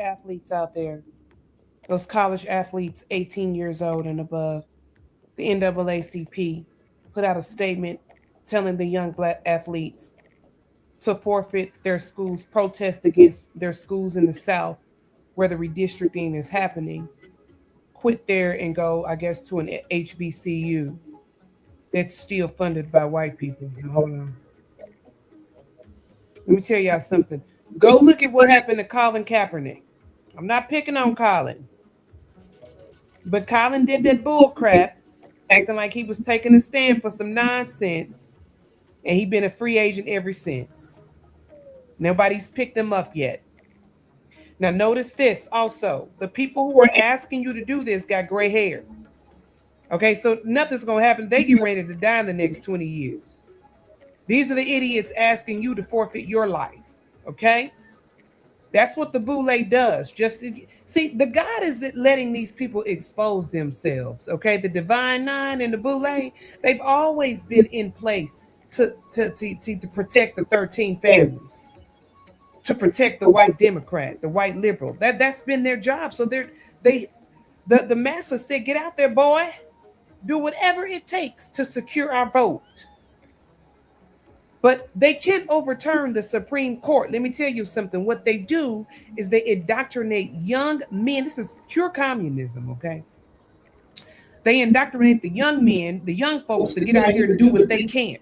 Athletes out there, those college athletes 18 years old and above, the NAACP put out a statement telling the young black athletes to forfeit their schools, protest against their schools in the South where the redistricting is happening, quit there and go, I guess, to an HBCU that's still funded by white people. Now, hold on. Let me tell y'all something. Go look at what happened to Colin Kaepernick. I'm not picking on Colin, but Colin did that bull crap, acting like he was taking a stand for some nonsense, and he's been a free agent ever since. Nobody's picked him up yet. Now, notice this also. The people who are asking you to do this got gray hair. Okay, so nothing's going to happen. They get ready to die in the next 20 years. These are the idiots asking you to forfeit your life. Okay? That's what the boule does. Just see, the God is letting these people expose themselves. Okay, the Divine Nine and the boule, they've always been in place to protect the 13 families, to protect the white Democrat, the white liberal. That's been their job. So the master said, get out there, boy, do whatever it takes to secure our vote. But they can't overturn the Supreme Court. Let me tell you something. What they do is they indoctrinate young men. This is pure communism, okay? They indoctrinate the young men, the young folks, to get out here and do what they can't.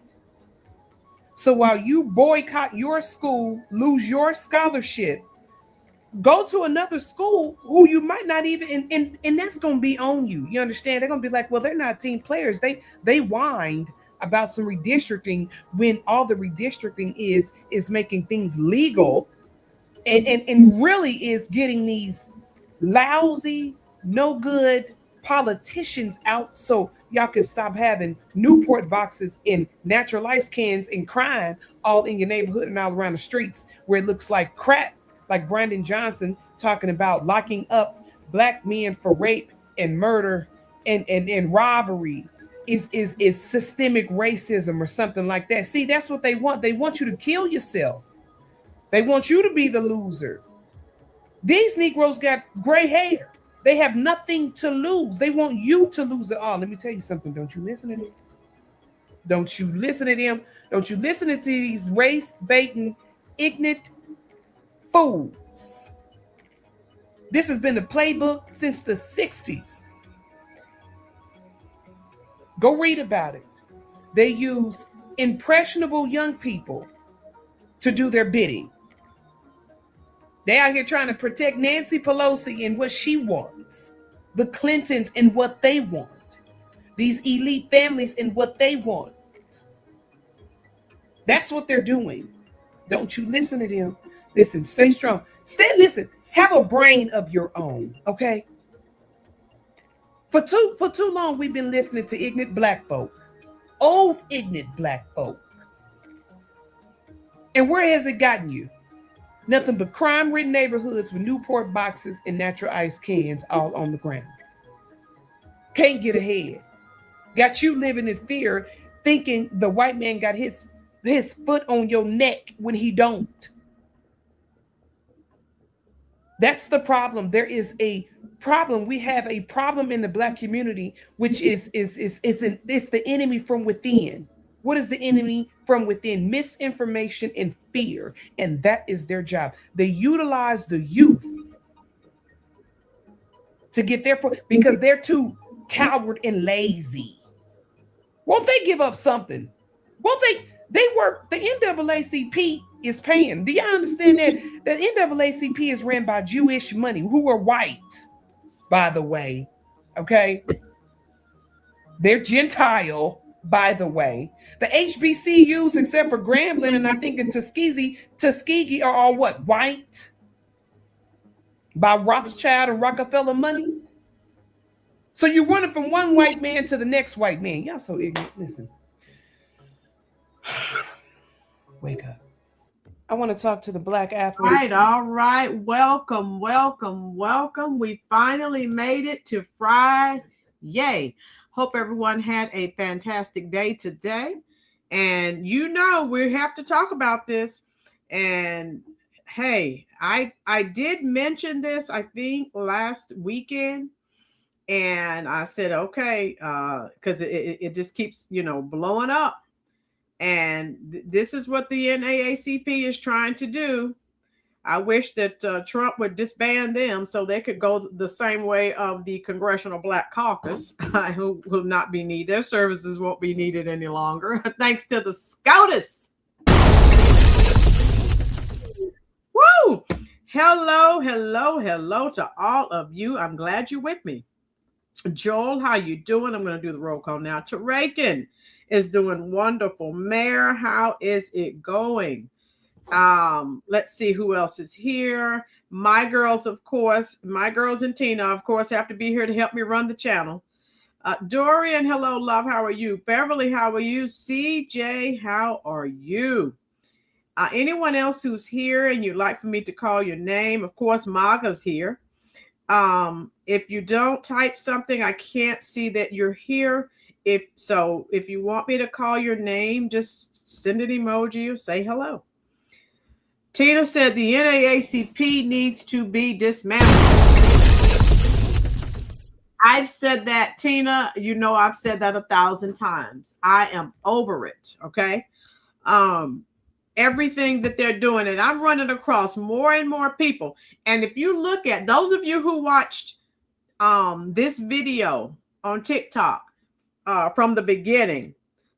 So while you boycott your school, lose your scholarship, go to another school who you might not even, and that's going to be on you. You understand? They're going to be like, well, they're not team players. They whined about some redistricting when all the redistricting is making things legal and really is getting these lousy, no good politicians out so y'all can stop having Newport boxes and natural ice cans and crime all in your neighborhood and all around the streets where it looks like crap, like Brandon Johnson talking about locking up black men for rape and murder and robbery is systemic racism or something like that. See, that's what they want. They want you to kill yourself. They want you to be the loser. These Negroes got gray hair. They have nothing to lose. They want you to lose it all. Let me tell you something. Don't you listen to them. Don't you listen to them. Don't you listen to these race-baiting, ignorant fools. This has been the playbook since the 60s. Go read about it. They use impressionable young people to do their bidding. They out here trying to protect Nancy Pelosi and what she wants, the Clintons and what they want, these elite families and what they want. That's what they're doing. Don't you listen to them. Listen, stay strong. Listen, have a brain of your own, okay? For too long, we've been listening to ignorant black folk, old ignorant black folk. And where has it gotten you? Nothing but crime-ridden neighborhoods with Newport boxes and natural ice cans all on the ground. Can't get ahead. Got you living in fear, thinking the white man got his foot on your neck when he don't. That's the problem. There is a problem. We have a problem in the Black community, which is it's the enemy from within. What is the enemy from within? Misinformation and fear, and that is their job. They utilize the youth to get their because they're too coward and lazy. Won't they give up something? Won't they? They work. The NAACP is paying. Do y'all understand that? The NAACP is ran by Jewish money, who are white, by the way. Okay, they're Gentile, by the way. The HBCUs, except for Grambling and I think in Tuskegee, are all what? White, by Rothschild and Rockefeller money. So you're running from one white man to the next white man. Y'all so ignorant. Listen. Wake up. I want to talk to the Black athlete. All right. Welcome, welcome, welcome. We finally made it to Friday. Yay. Hope everyone had a fantastic day today. And you know, we have to talk about this. And hey, I did mention this, I think, last weekend. And I said, okay, because it just keeps, blowing up. And this is what the NAACP is trying to do. I wish that Trump would disband them so they could go the same way of the Congressional Black Caucus, who will not be needed. Their services won't be needed any longer, thanks to the SCOTUS. Woo! Hello, hello, hello to all of you. I'm glad you're with me. Joel, how you doing? I'm going to do the roll call now. Tarakin is doing wonderful. Mayor, how is it going? Let's see who else is here. My girls, of course, my girls and Tina, of course, have to be here to help me run the channel. Dorian, hello, love. How are you? Beverly, how are you? CJ, how are you? Anyone else who's here and you'd like for me to call your name? Of course, Maga's here. If you don't type something, I can't see that you're here. If you want me to call your name, just send an emoji or say hello. Tina said the NAACP needs to be dismantled. I've said that, Tina. You know, I've said that 1,000 times. I am over it. Okay. Everything that they're doing, and I'm running across more and more people. And if you look at those of you who watched this video on TikTok from the beginning,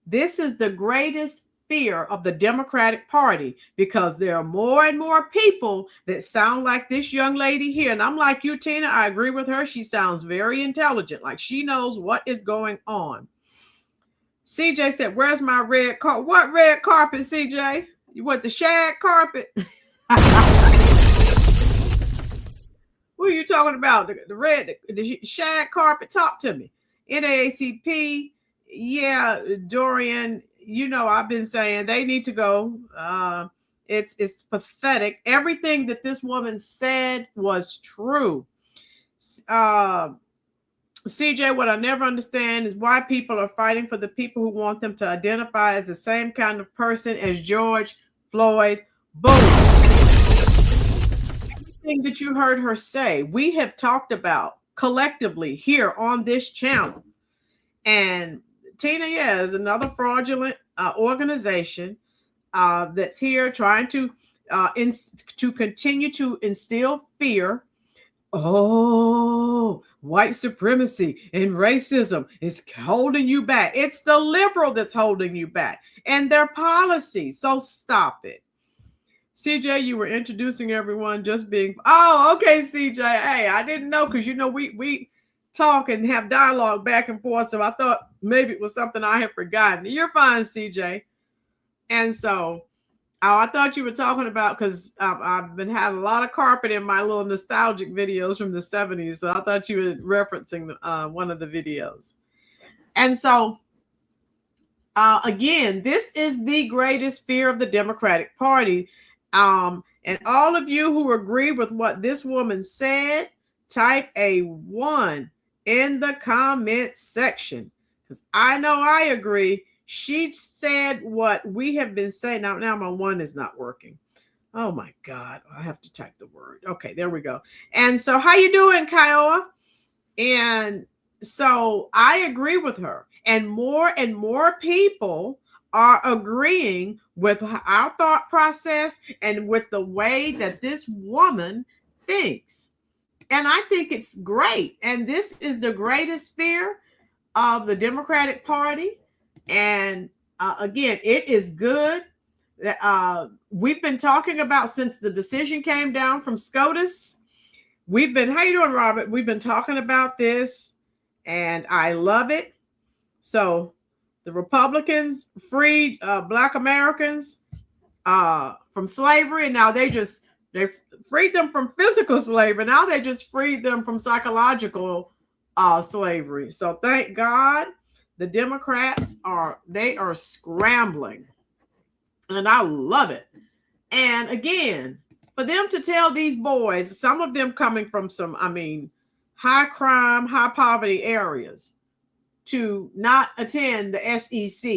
this is the greatest fear of the Democratic Party, because there are more and more people that sound like this young lady here. And I'm like you, Tina, I agree with her. She sounds very intelligent, like she knows what is going on. CJ said, where's my red carpet? What red carpet, CJ? You want the shag carpet? What are you talking about? The shag carpet? Talk to me. NAACP, yeah, Dorian, you know, I've been saying they need to go. It's pathetic. Everything that this woman said was true. CJ, what I never understand is why people are fighting for the people who want them to identify as the same kind of person as George Floyd. Boom. Everything that you heard her say, we have talked about collectively here on this channel. And Tina, yeah, is another fraudulent organization that's here trying to continue to instill fear. Oh, white supremacy and racism is holding you back. It's the liberal that's holding you back and their policy. So stop it. CJ, you were introducing everyone just being, oh, okay, CJ. Hey, I didn't know, because, you know, we talk and have dialogue back and forth. So I thought maybe it was something I had forgotten. You're fine, CJ. And so I thought you were talking about, because I've been had a lot of carpet in my little nostalgic videos from the 70s. So I thought you were referencing one of the videos. And so, again, this is the greatest fear of the Democratic Party. And all of you who agree with what this woman said, type a 1 in the comment section. because I know I agree. She said what we have been saying. Now my one is not working. Oh my God, I have to type the word. Okay, there we go. And so how you doing, Kiowa? And so I agree with her. And more people are agreeing with our thought process and with the way that this woman thinks. And I think it's great. And this is the greatest fear of the Democratic Party. And again, it is good. We've been talking about since the decision came down from SCOTUS. How you doing, Robert? We've been talking about this, and I love it. So the Republicans freed Black Americans from slavery, and now they freed them from physical slavery. Now they just freed them from psychological slavery. So thank God the Democrats are scrambling, and I love it. And again, for them to tell these boys, some of them coming from some, high crime, high poverty areas, to not attend the SEC.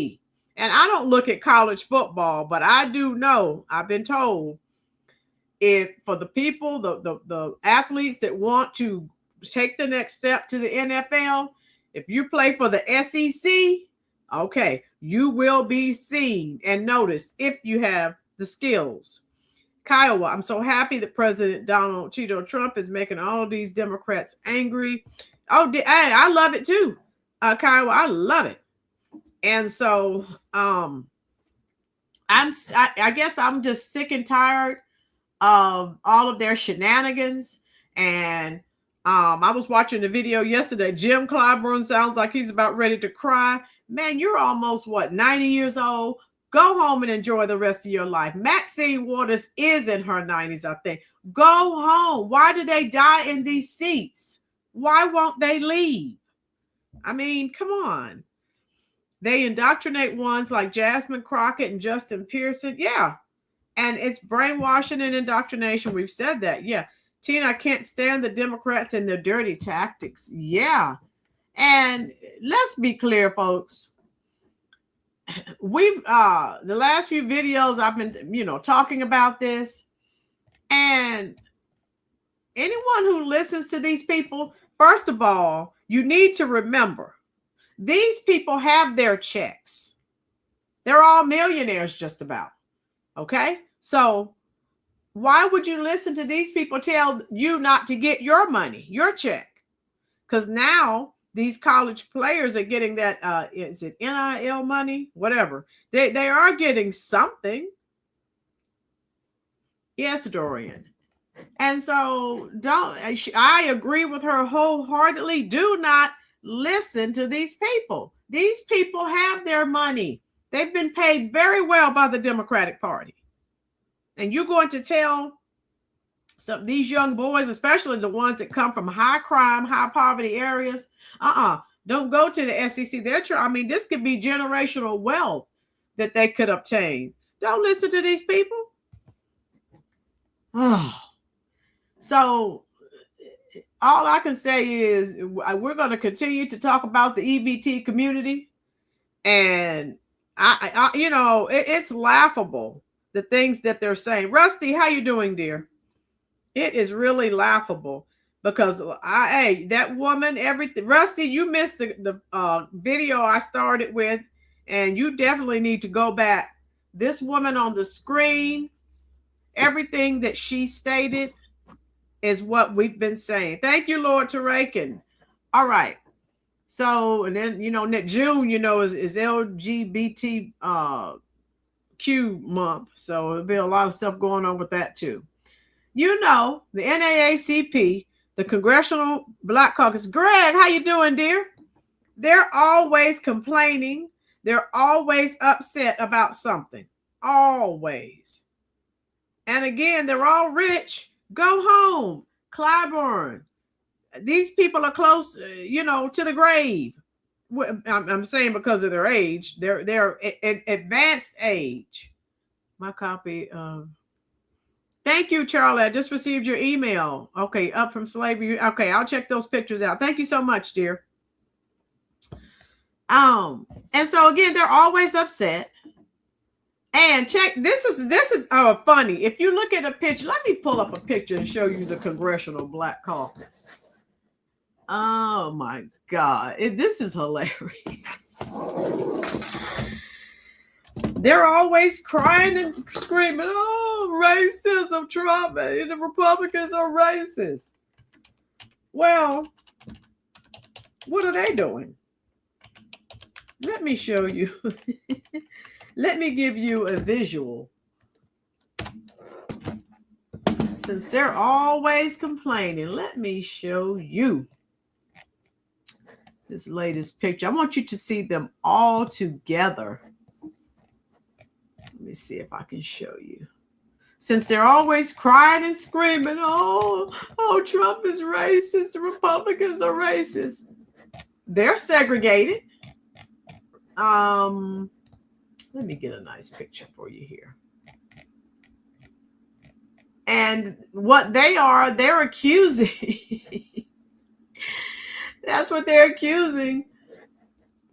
And I don't look at college football, but I do know, I've been told, if for the people, the athletes that want to take the next step to the NFL, if you play for the SEC, okay, you will be seen and noticed if you have the skills. Kiowa, I'm so happy that President Donald Tito Trump is making all of these Democrats angry. Oh, I love it too. Kiowa, I love it. And so I guess I'm just sick and tired of all of their shenanigans. And I was watching the video yesterday. Jim Clyburn sounds like he's about ready to cry. Man, you're almost 90 years old. Go home and enjoy the rest of your life. Maxine Waters is in her 90s, I think. Go home. Why do they die in these seats? Why won't they leave? Come on. They indoctrinate ones like Jasmine Crockett and Justin Pearson. Yeah. And it's brainwashing and indoctrination. We've said that. Yeah. Tina, I can't stand the Democrats and their dirty tactics. Yeah. And let's be clear, folks. We've the last few videos I've been talking about this, and anyone who listens to these people, first of all, you need to remember these people have their checks. They're all millionaires just about. Okay, so why would you listen to these people tell you not to get your money, your check? Because now these college players are getting that, is it NIL money? Whatever. They are getting something. Yes, Dorian. And so I agree with her wholeheartedly. Do not listen to these people. These people have their money. They've been paid very well by the Democratic Party. And you're going to tell these young boys, especially the ones that come from high crime, high poverty areas, don't go to the SEC. This could be generational wealth that they could obtain. Don't listen to these people. So all I can say is we're going to continue to talk about the EBT community, and it's laughable, the things that they're saying. Rusty, how you doing, dear? It is really laughable because that woman, everything. Rusty, you missed the video I started with, and you definitely need to go back. This woman on the screen, everything that she stated is what we've been saying. Thank you, Lord Tarakin. All right. So, and then, June, is LGBTQ month. So there'll be a lot of stuff going on with that too. The NAACP, the Congressional Black Caucus. Greg, how you doing, dear? They're always complaining. They're always upset about something. Always. And again, they're all rich. Go home. Clyburn. These people are close, to the grave. I'm saying because of their age. They're advanced age. My copy of... Thank you, Charlie. I just received your email. Okay, up from slavery. Okay, I'll check those pictures out. Thank you so much, dear. And so again, they're always upset. And check, this is funny. If you look at a picture, let me pull up a picture and show you the Congressional Black Caucus. Oh my God, this is hilarious. They're always crying and screaming, "Oh, racism, Trump, and the Republicans are racist." Well, what are they doing? Let me show you. Let me give you a visual. Since they're always complaining, let me show you this latest picture. I want you to see them all together. Let me see if I can show you. Since they're always crying and screaming, oh, Trump is racist, the Republicans are racist. They're segregated. Let me get a nice picture for you here. And what they are, they're accusing. That's what they're accusing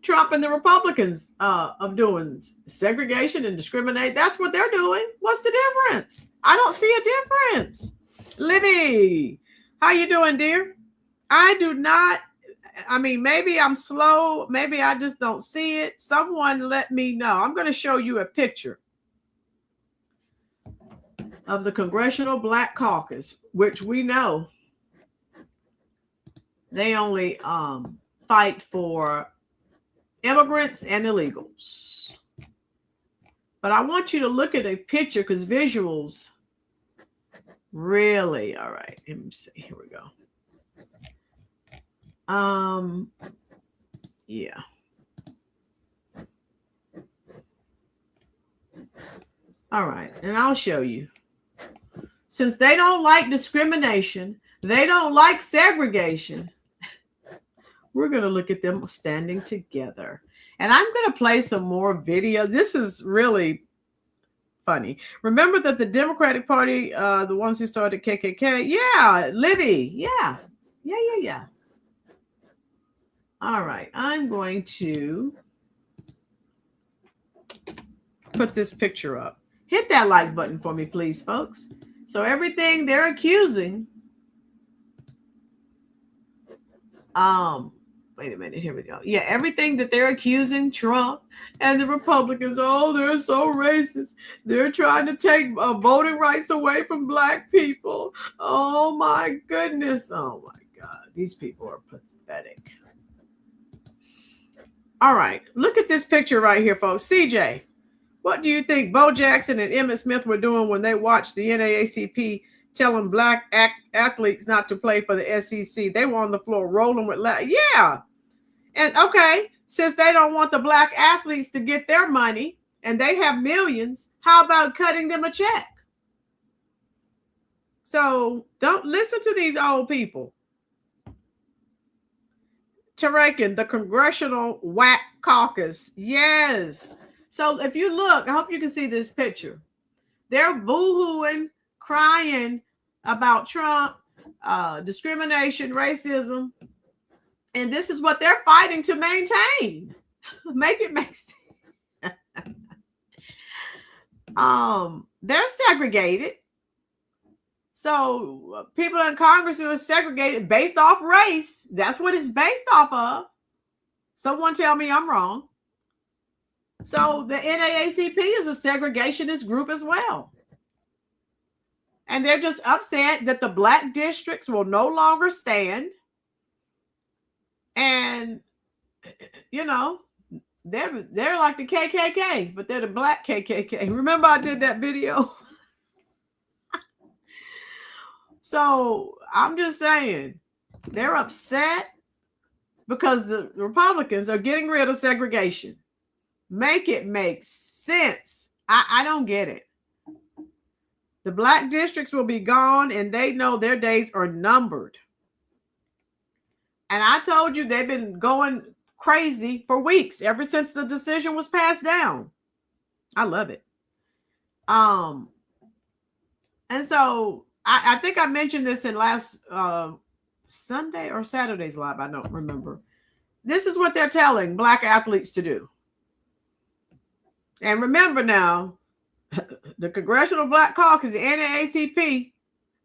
Trump and the Republicans of doing, segregation and discriminate. That's what they're doing. What's the difference? I don't see a difference. Libby, how you doing, dear? I do not. I mean, maybe I'm slow. Maybe I just don't see it. Someone let me know. I'm going to show you a picture of the Congressional Black Caucus, which we know they only fight for immigrants and illegals. But I want you to look at a picture because visuals really, all right, let me see. Here we go. Yeah. All right, and I'll show you. Since they don't like discrimination, they don't like segregation, we're going to look at them standing together. And I'm going to play some more video. This is really funny. Remember that the Democratic Party, the ones who started KKK, yeah, Libby, yeah. All right, I'm going to put this picture up. Hit that like button for me, please, folks. So everything they're accusing, wait a minute, here we go. Yeah, everything that they're accusing Trump and the Republicans, oh, they're so racist. They're trying to take voting rights away from Black people. Oh my goodness. Oh my God, these people are pathetic. All right, look at this picture right here, folks. CJ, what do you think Bo Jackson and Emmitt Smith were doing when they watched the NAACP telling Black athletes not to play for the SEC? They were on the floor rolling with yeah. And okay, since they don't want the Black athletes to get their money and they have millions, how about cutting them a check? So don't listen to these old people. Tarakin, the Congressional Black Caucus. Yes. So if you look, I hope you can see this picture. They're boo-hooing, crying about Trump, discrimination, racism. And this is what they're fighting to maintain. Make it make sense. They're segregated. So people in Congress who are segregated based off race, that's what it's based off of. Someone tell me I'm wrong. So the NAACP is a segregationist group as well. And they're just upset that the Black districts will no longer stand. And, you know, they're like the KKK, but they're the Black KKK. Remember I did that video? So I'm just saying, they're upset because the Republicans are getting rid of segregation. Make it make sense. I don't get it. The Black districts will be gone and they know their days are numbered. And I told you they've been going crazy for weeks, ever since the decision was passed down. I love it. And so I think I mentioned this in last Sunday or Saturday's live. I don't remember. This is what they're telling Black athletes to do. And remember now, the Congressional Black Caucus, the NAACP,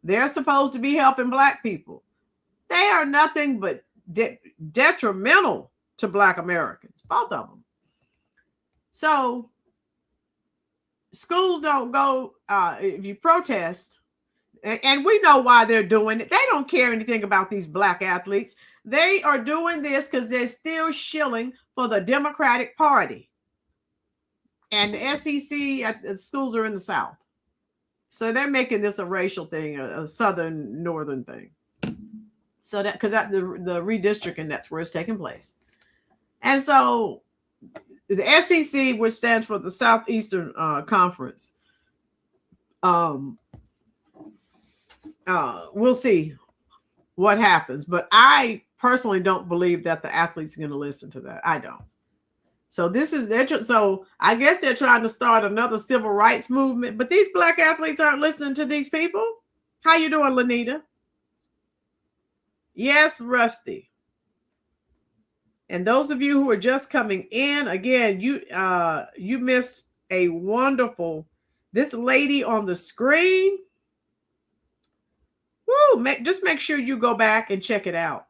they're supposed to be helping Black people. They are nothing but detrimental to Black Americans, both of them. So schools don't go, if you protest, and we know why they're doing it. They don't care anything about these Black athletes. They are doing this because they're still shilling for the Democratic Party. And the SEC schools are in the South. So they're making this a racial thing, a Southern Northern thing. So that, because the redistricting, that's where it's taking place. And so the SEC, which stands for the Southeastern Conference, we'll see what happens. But I personally don't believe that the athletes are going to listen to that. I don't. So this is so I guess they're trying to start another civil rights movement, but these Black athletes aren't listening to these people. How you doing, Lanita? Yes, Rusty. And those of you who are just coming in, again, you missed a wonderful, this lady on the screen. Woo, just make sure you go back and check it out.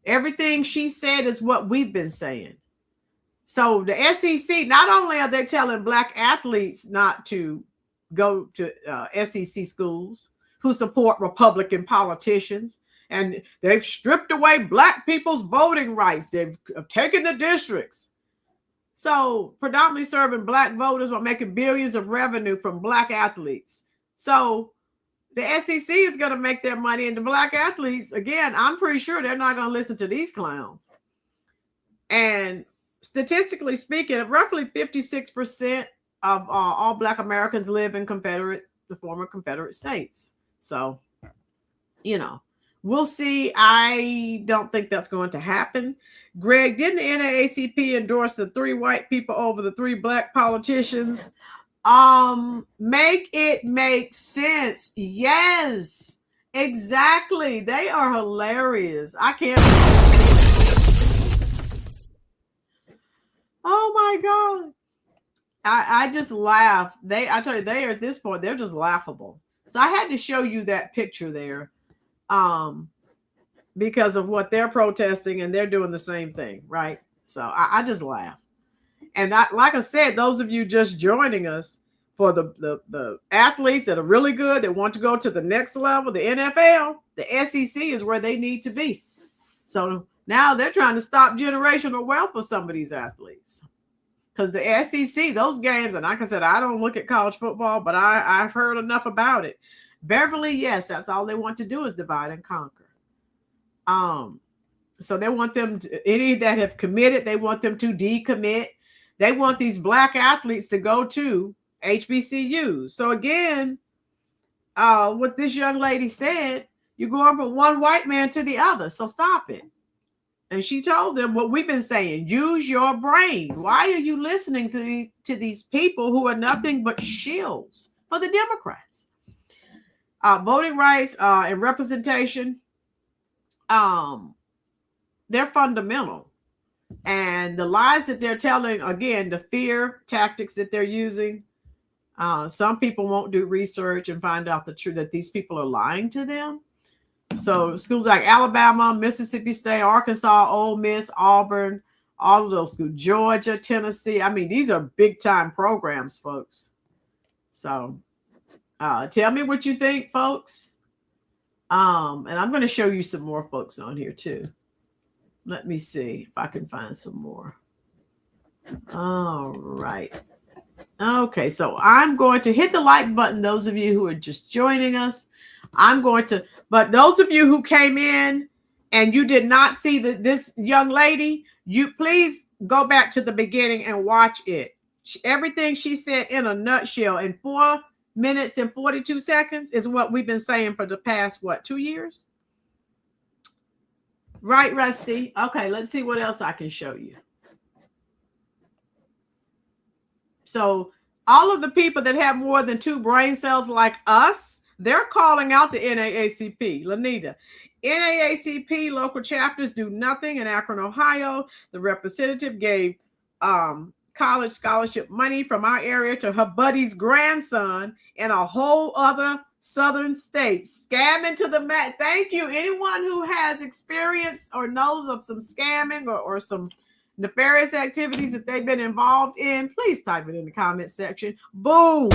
Everything she said is what we've been saying. So the SEC, not only are they telling Black athletes not to go to SEC schools who support Republican politicians, and they've stripped away Black people's voting rights. They've taken the districts. So predominantly serving Black voters while making billions of revenue from Black athletes. So the SEC is going to make their money, and the Black athletes, again, I'm pretty sure they're not going to listen to these clowns. And statistically speaking, roughly 56% of all Black Americans live in the former Confederate states. So, you know, we'll see. I don't think that's going to happen. Greg, didn't the NAACP endorse the 3 white people over the 3 Black politicians? Make it make sense. Yes, exactly. They are hilarious. I can't. Oh my God. I just laugh. I tell you, they are at this point, they're just laughable. So I had to show you that picture there, because of what they're protesting, and they're doing the same thing, right? So I just laugh. And like I said, those of you just joining us, for the athletes that are really good, that want to go to the next level, the NFL, the SEC is where they need to be. So now they're trying to stop generational wealth for some of these athletes. Because the SEC, those games, and like I said, I don't look at college football, but I've heard enough about it. Beverly, yes, that's all they want to do is divide and conquer. So they want them any that have committed, they want them to decommit. They want these Black athletes to go to HBCUs. So again, what this young lady said, you're going from one white man to the other. So stop it. And she told them what we've been saying, use your brain. Why are you listening to these people who are nothing but shills for the Democrats? Voting rights and representation, they're fundamental. And the lies that they're telling, again, the fear tactics that they're using, some people won't do research and find out the truth that these people are lying to them. So schools like Alabama, Mississippi State, Arkansas, Ole Miss, Auburn, all of those schools, Georgia, Tennessee. I mean, these are big time programs, folks. So tell me what you think, folks. And I'm going to show you some more folks on here too. Let me see if I can find some more. All right. Okay, so I'm going to hit the like button, those of you who are just joining us. But those of you who came in and you did not see this young lady, you please go back to the beginning and watch it. Everything she said in a nutshell in 4 minutes and 42 seconds is what we've been saying for the past, 2 years? Right, Rusty? Okay, let's see what else I can show you. So all of the people that have more than 2 brain cells like us, they're calling out the NAACP. Lanita, NAACP local chapters do nothing in Akron, Ohio. The representative gave college scholarship money from our area to her buddy's grandson in a whole other southern state. Scamming to the mat. Thank you. Anyone who has experience or knows of some scamming or some nefarious activities that they've been involved in, please type it in the comment section. Boom.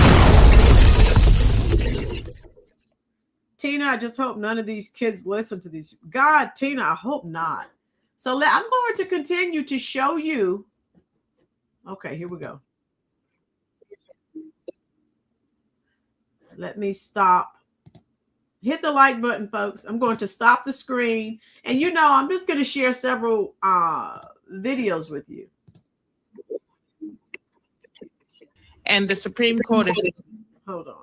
Tina, I just hope none of these kids listen to these. God, Tina, I hope not. So I'm going to continue to show you. Okay, here we go. Let me stop. Hit the like button, folks. I'm going to stop the screen. And I'm just going to share several videos with you. And the Supreme Court is... Hold on.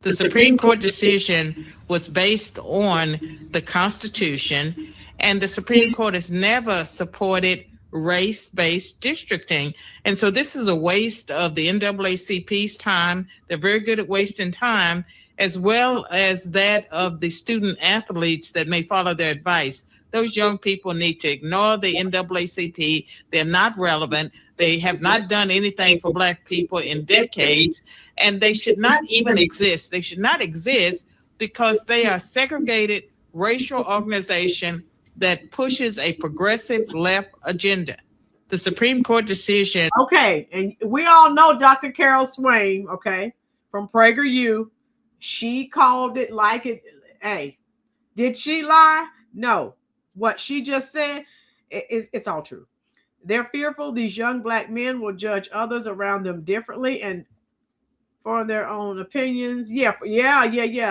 The Supreme Court decision was based on the Constitution, and the Supreme Court has never supported race-based districting. And so this is a waste of the NAACP's time. They're very good at wasting time, as well as that of the student athletes that may follow their advice. Those young people need to ignore the NAACP. They're not relevant. They have not done anything for Black people in decades, and they should not even exist. They should not exist because they are a segregated racial organization that pushes a progressive left agenda. The Supreme Court decision. Okay, and we all know Dr. Carol Swain, okay, from PragerU. She called it like it. Hey, did she lie? No. What she just said, it's all true. They're fearful these young Black men will judge others around them differently and for their own opinions. Yeah.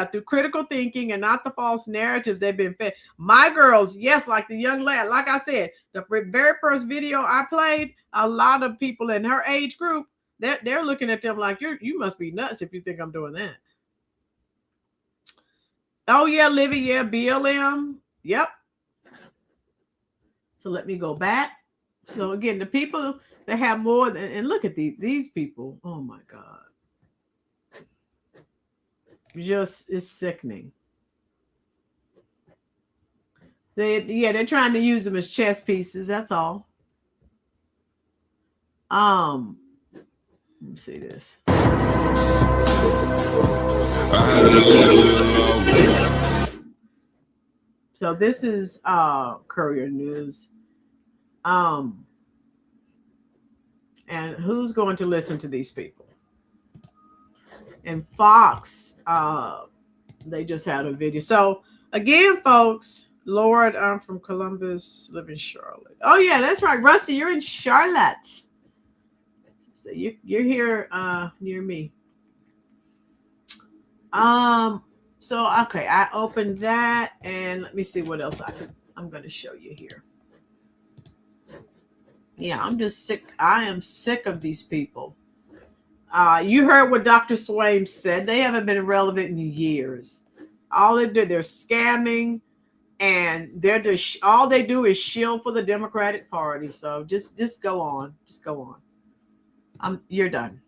Through critical thinking and not the false narratives they've been fed. My girls, yes, like the young lad, like I said, the very first video I played, a lot of people in her age group, they're looking at them like, you must be nuts if you think I'm doing that. Oh yeah, Livy, yeah, BLM. Yep. So let me go back. So again, the people that have more than, and look at these people. Oh my God. Just is sickening. They're trying to use them as chess pieces. That's all. Let me see this. So this is Courier News. And who's going to listen to these people? And Fox, they just had a video. So again, folks, Lord, I'm from Columbus, live in Charlotte. Oh yeah, that's right, Rusty, you're in Charlotte. So you're here near me. So okay, I opened that, and let me see what else I'm going to show you here. Yeah, I'm just sick. I am sick of these people. You heard what Dr. Swain said. They haven't been relevant in years. All they do, they're scamming, and they're just all they do is shield for the Democratic Party. So just go on, just go on. You're done.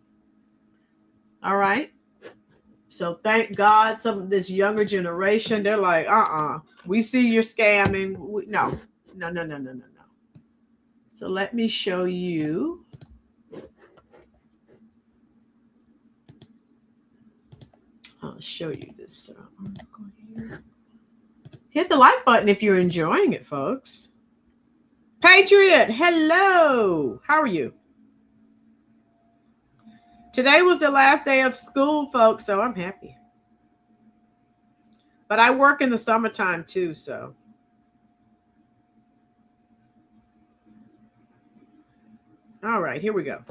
All right. So thank God, some of this younger generation, they're like, we see you're scamming. No. So let me show you. I'll show you this. Hit the like button if you're enjoying it, folks. Patriot, hello. How are you? Today was the last day of school, folks, so I'm happy. But I work in the summertime too, so. All right, here we go.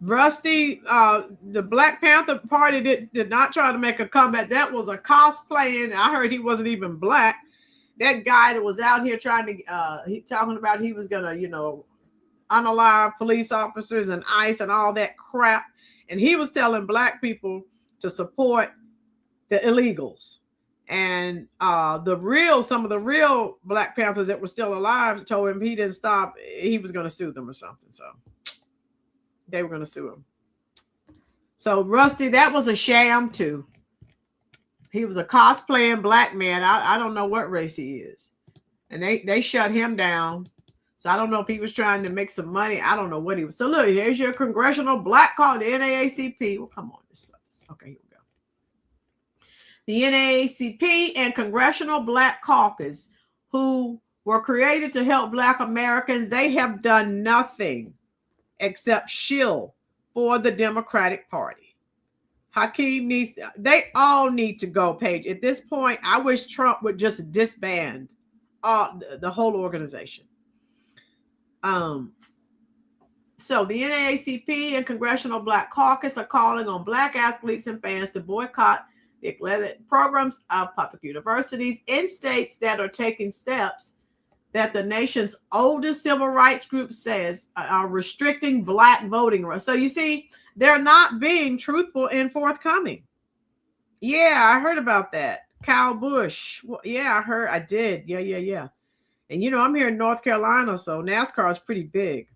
Rusty, the Black Panther Party did not try to make a comeback. That was a cosplay, and I heard he wasn't even Black. That guy that was out here trying to, talking about he was gonna, unalive police officers and ICE and all that crap. And he was telling Black people to support the illegals. And some of the real Black Panthers that were still alive told him he didn't stop, he was going to sue them or something. So they were going to sue him. So Rusty, that was a sham too. He was a cosplaying black man. I don't know what race he is. And they shut him down. So I don't know if he was trying to make some money. I don't know what he was. So look, here's your Congressional Black Caucus, the NAACP. Well, come on. Okay, here we go. The NAACP and Congressional Black Caucus, who were created to help Black Americans, they have done nothing except shill for the Democratic Party. Hakeem needs, they all need to go, Paige. At this point, I wish Trump would just disband the whole organization. So the NAACP and Congressional Black Caucus are calling on Black athletes and fans to boycott the athletic programs of public universities in states that are taking steps that the nation's oldest civil rights group says are restricting Black voting rights. So you see, they're not being truthful and forthcoming. Yeah, I heard about that. Kyle Busch. Well, yeah, I did. Yeah. And you know, I'm here in North Carolina, so NASCAR is pretty big.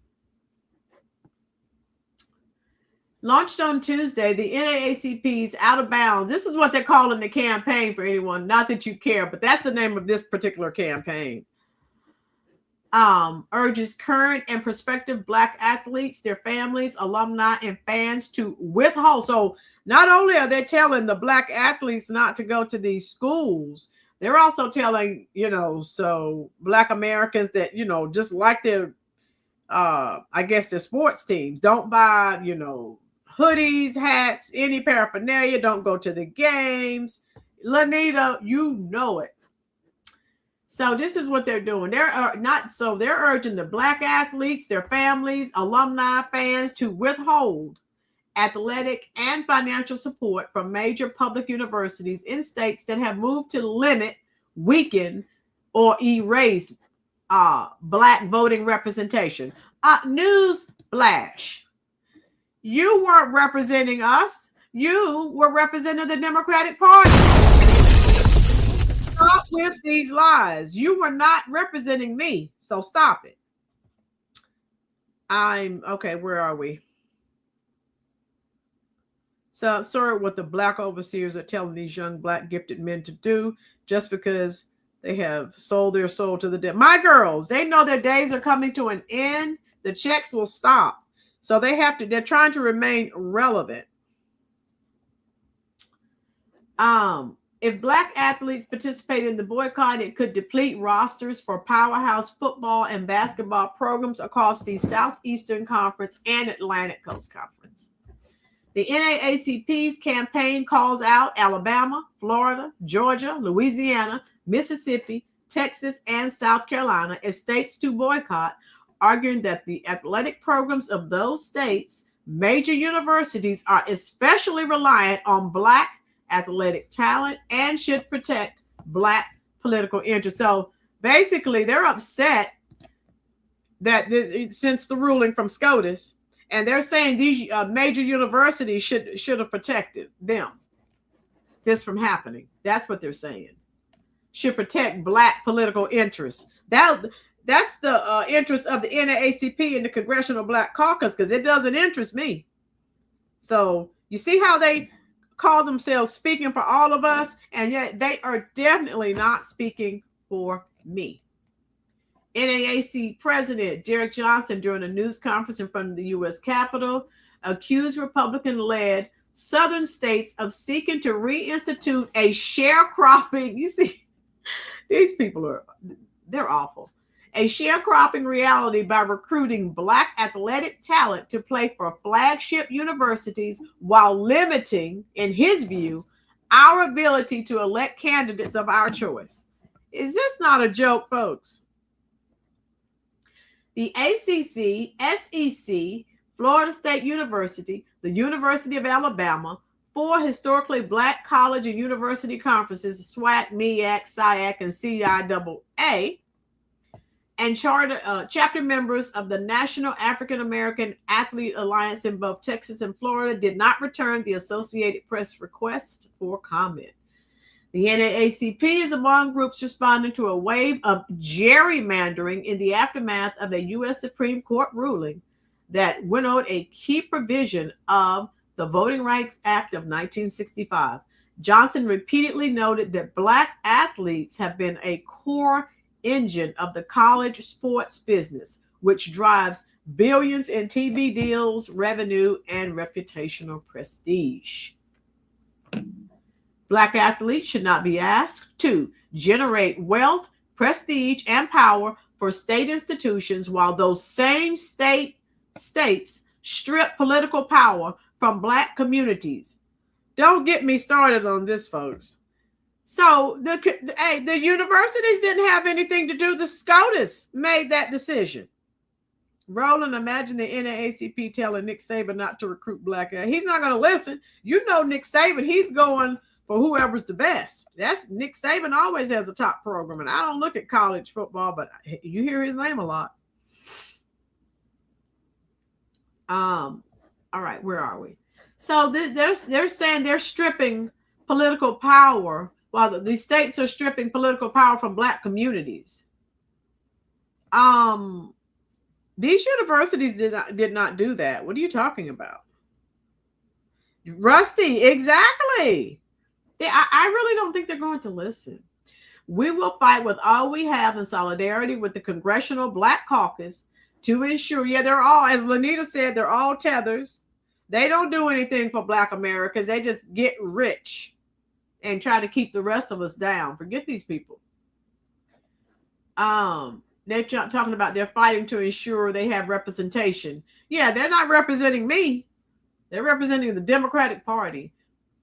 Launched on Tuesday, the NAACP's Out of Bounds. This is what they're calling the campaign for anyone. Not that you care, but that's the name of this particular campaign. Urges current and prospective Black athletes, their families, alumni, and fans to withhold. So not only are they telling the Black athletes not to go to these schools, they're also telling, so Black Americans that, just like their, I guess their sports teams, don't buy, hoodies, hats, any paraphernalia, don't go to the games. Lanita, you know it. So this is what they're doing. They're urging the Black athletes, their families, alumni, fans to withhold athletic and financial support from major public universities in states that have moved to limit, weaken, or erase Black voting representation. News flash. You weren't representing us. You were representing the Democratic Party. Stop with these lies. You were not representing me, so stop it. Okay, where are we? So sorry what the Black overseers are telling these young Black gifted men to do just because they have sold their soul to the devil. My girls, they know their days are coming to an end. The checks will stop. So they're trying to remain relevant. If Black athletes participate in the boycott, it could deplete rosters for powerhouse football and basketball programs across the Southeastern Conference and Atlantic Coast Conference. The NAACP's campaign calls out Alabama, Florida, Georgia, Louisiana, Mississippi, Texas, and South Carolina as states to boycott, arguing that the athletic programs of those states, major universities, are especially reliant on Black athletic talent and should protect Black political interests. So basically, they're upset that since the ruling from SCOTUS, and they're saying these major universities should have protected this from happening. That's what they're saying. Should protect Black political interests. That's the interest of the NAACP and the Congressional Black Caucus, because it doesn't interest me. So you see how they call themselves speaking for all of us, and yet they are definitely not speaking for me. NAAC President Derek Johnson, during a news conference in front of the U.S. Capitol, accused Republican-led Southern states of seeking to reinstitute a sharecropping. You see, these people they're awful. A sharecropping reality by recruiting Black athletic talent to play for flagship universities while limiting, in his view, our ability to elect candidates of our choice. Is this not a joke, folks? The ACC, SEC, Florida State University, the University of Alabama, 4 historically Black college and university conferences, SWAC, MEAC, SIAC, and CIAA, and chapter members of the National African American Athlete Alliance in both Texas and Florida did not return the Associated Press request for comment. The NAACP is among groups responding to a wave of gerrymandering in the aftermath of a U.S. Supreme Court ruling that winnowed a key provision of the Voting Rights Act of 1965. Johnson repeatedly noted that Black athletes have been a core engine of the college sports business, which drives billions in TV deals, revenue, and reputational prestige. Black athletes should not be asked to generate wealth, prestige, and power for state institutions, while those same states strip political power from Black communities. Don't get me started on this, folks. So the universities didn't have anything to do. The SCOTUS made that decision. Roland, imagine the NAACP telling Nick Saban not to recruit Black athletes. He's not going to listen. You know Nick Saban, he's going for whoever's the best. That's Nick Saban always has a top program. And I don't look at college football, but you hear his name a lot. All right, where are we? So they're saying they're stripping political power, while these states are stripping political power from Black communities. These universities did not do that. What are you talking about? Rusty, exactly. I really don't think they're going to listen. We will fight with all we have in solidarity with the Congressional Black Caucus to ensure, they're all, as Lanita said, they're all tethers. They don't do anything for Black Americans. They just get rich and try to keep the rest of us down. Forget these people. They're talking about they're fighting to ensure they have representation. Yeah, they're not representing me. They're representing the Democratic Party.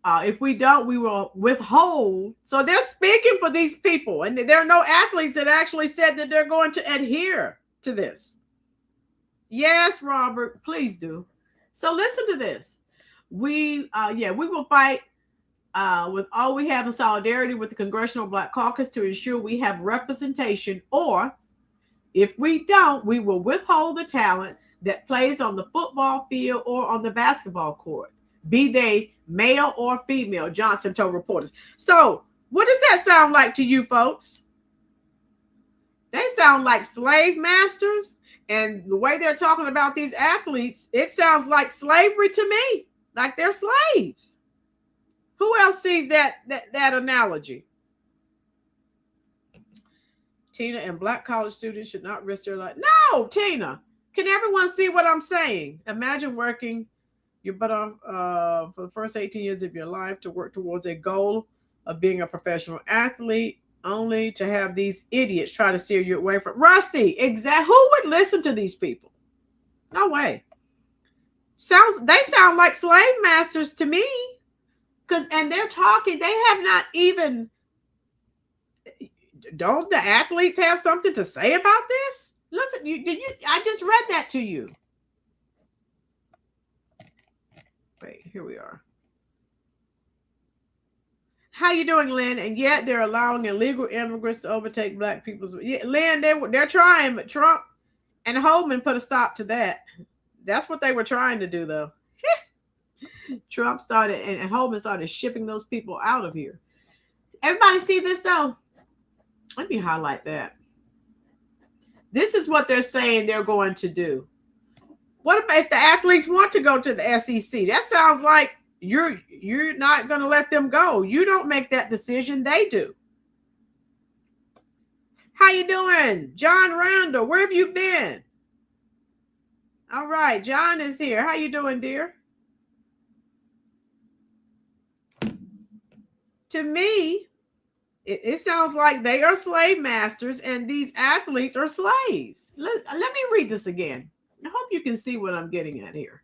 If we don't, we will withhold. So they're speaking for these people. And there are no athletes that actually said that they're going to adhere to this. Yes, Robert, please do. So listen to this. We will fight with all we have in solidarity with the Congressional Black Caucus to ensure we have representation, or if we don't, we will withhold the talent that plays on the football field or on the basketball court, be they male or female, Johnson told reporters. So what does that sound like to you folks? They sound like slave masters. And the way they're talking about these athletes, it sounds like slavery to me, like they're slaves. Who else sees that analogy? Tina, and Black college students should not risk their life. No, Tina, can everyone see what I'm saying? Imagine working your butt off for the first 18 years of your life to work towards a goal of being a professional athlete, only to have these idiots try to steer you away from Rusty. Exactly. Who would listen to these people? No way. They sound like slave masters to me. And they're talking, they have not even, don't the athletes have something to say about this? Listen, I just read that to you. Wait, here we are. How you doing, Lynn? And yet they're allowing illegal immigrants to overtake Black people's. Yeah, Lynn, they're trying, but Trump and Holman put a stop to that. That's what they were trying to do, though. Trump started and Holman started shipping those people out of here. Everybody see this, though? Let me highlight that. This is what they're saying they're going to do. What about if the athletes want to go to the SEC? That sounds like you're not going to let them go. You don't make that decision. They do. How you doing? John Randall, where have you been? All right, John is here. How you doing, dear? To me, it sounds like they are slave masters and these athletes are slaves. Let me read this again. I hope you can see what I'm getting at here.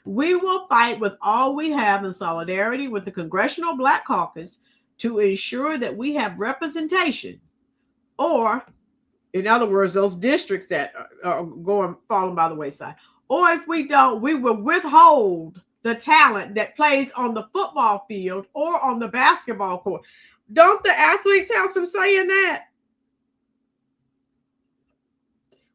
We will fight with all we have in solidarity with the Congressional Black Caucus to ensure that we have representation, or in other words, those districts that are falling by the wayside. Or if we don't, we will withhold the talent that plays on the football field or on the basketball court. Don't the athletes have some say in that?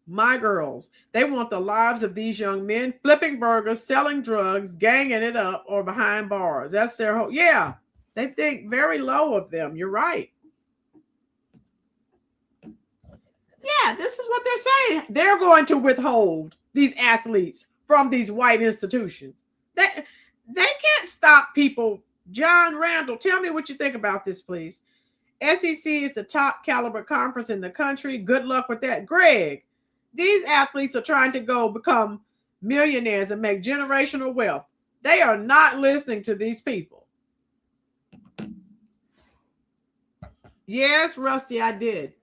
My girls, they want the lives of these young men flipping burgers, selling drugs, ganging it up, or behind bars. That's their whole, yeah. They think very low of them. You're right. Yeah, this is what they're saying. They're going to withhold these athletes from these white institutions. They can't stop people John Randall, tell me what you think about this, please. SEC is the top caliber conference in the country. Good luck with that. Greg, these athletes are trying to go become millionaires and make generational wealth. They are not listening to these people. Yes, Rusty, I did.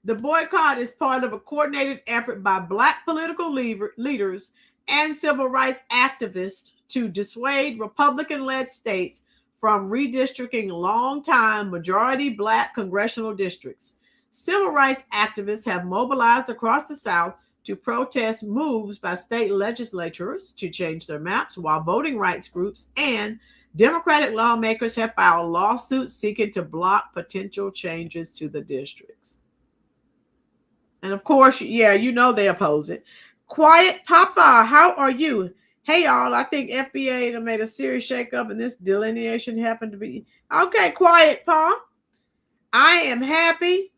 The boycott is part of a coordinated effort by Black political leaders and civil rights activists to dissuade Republican-led states from redistricting long-time majority Black congressional districts. Civil rights activists have mobilized across the South to protest moves by state legislatures to change their maps, while voting rights groups and Democratic lawmakers have filed lawsuits seeking to block potential changes to the districts. And of course, yeah, you know they oppose it. Quiet Papa, how are you? Hey, y'all, I think FBA made a serious shakeup and this delineation happened to be... Okay, Quiet Pa. I am happy.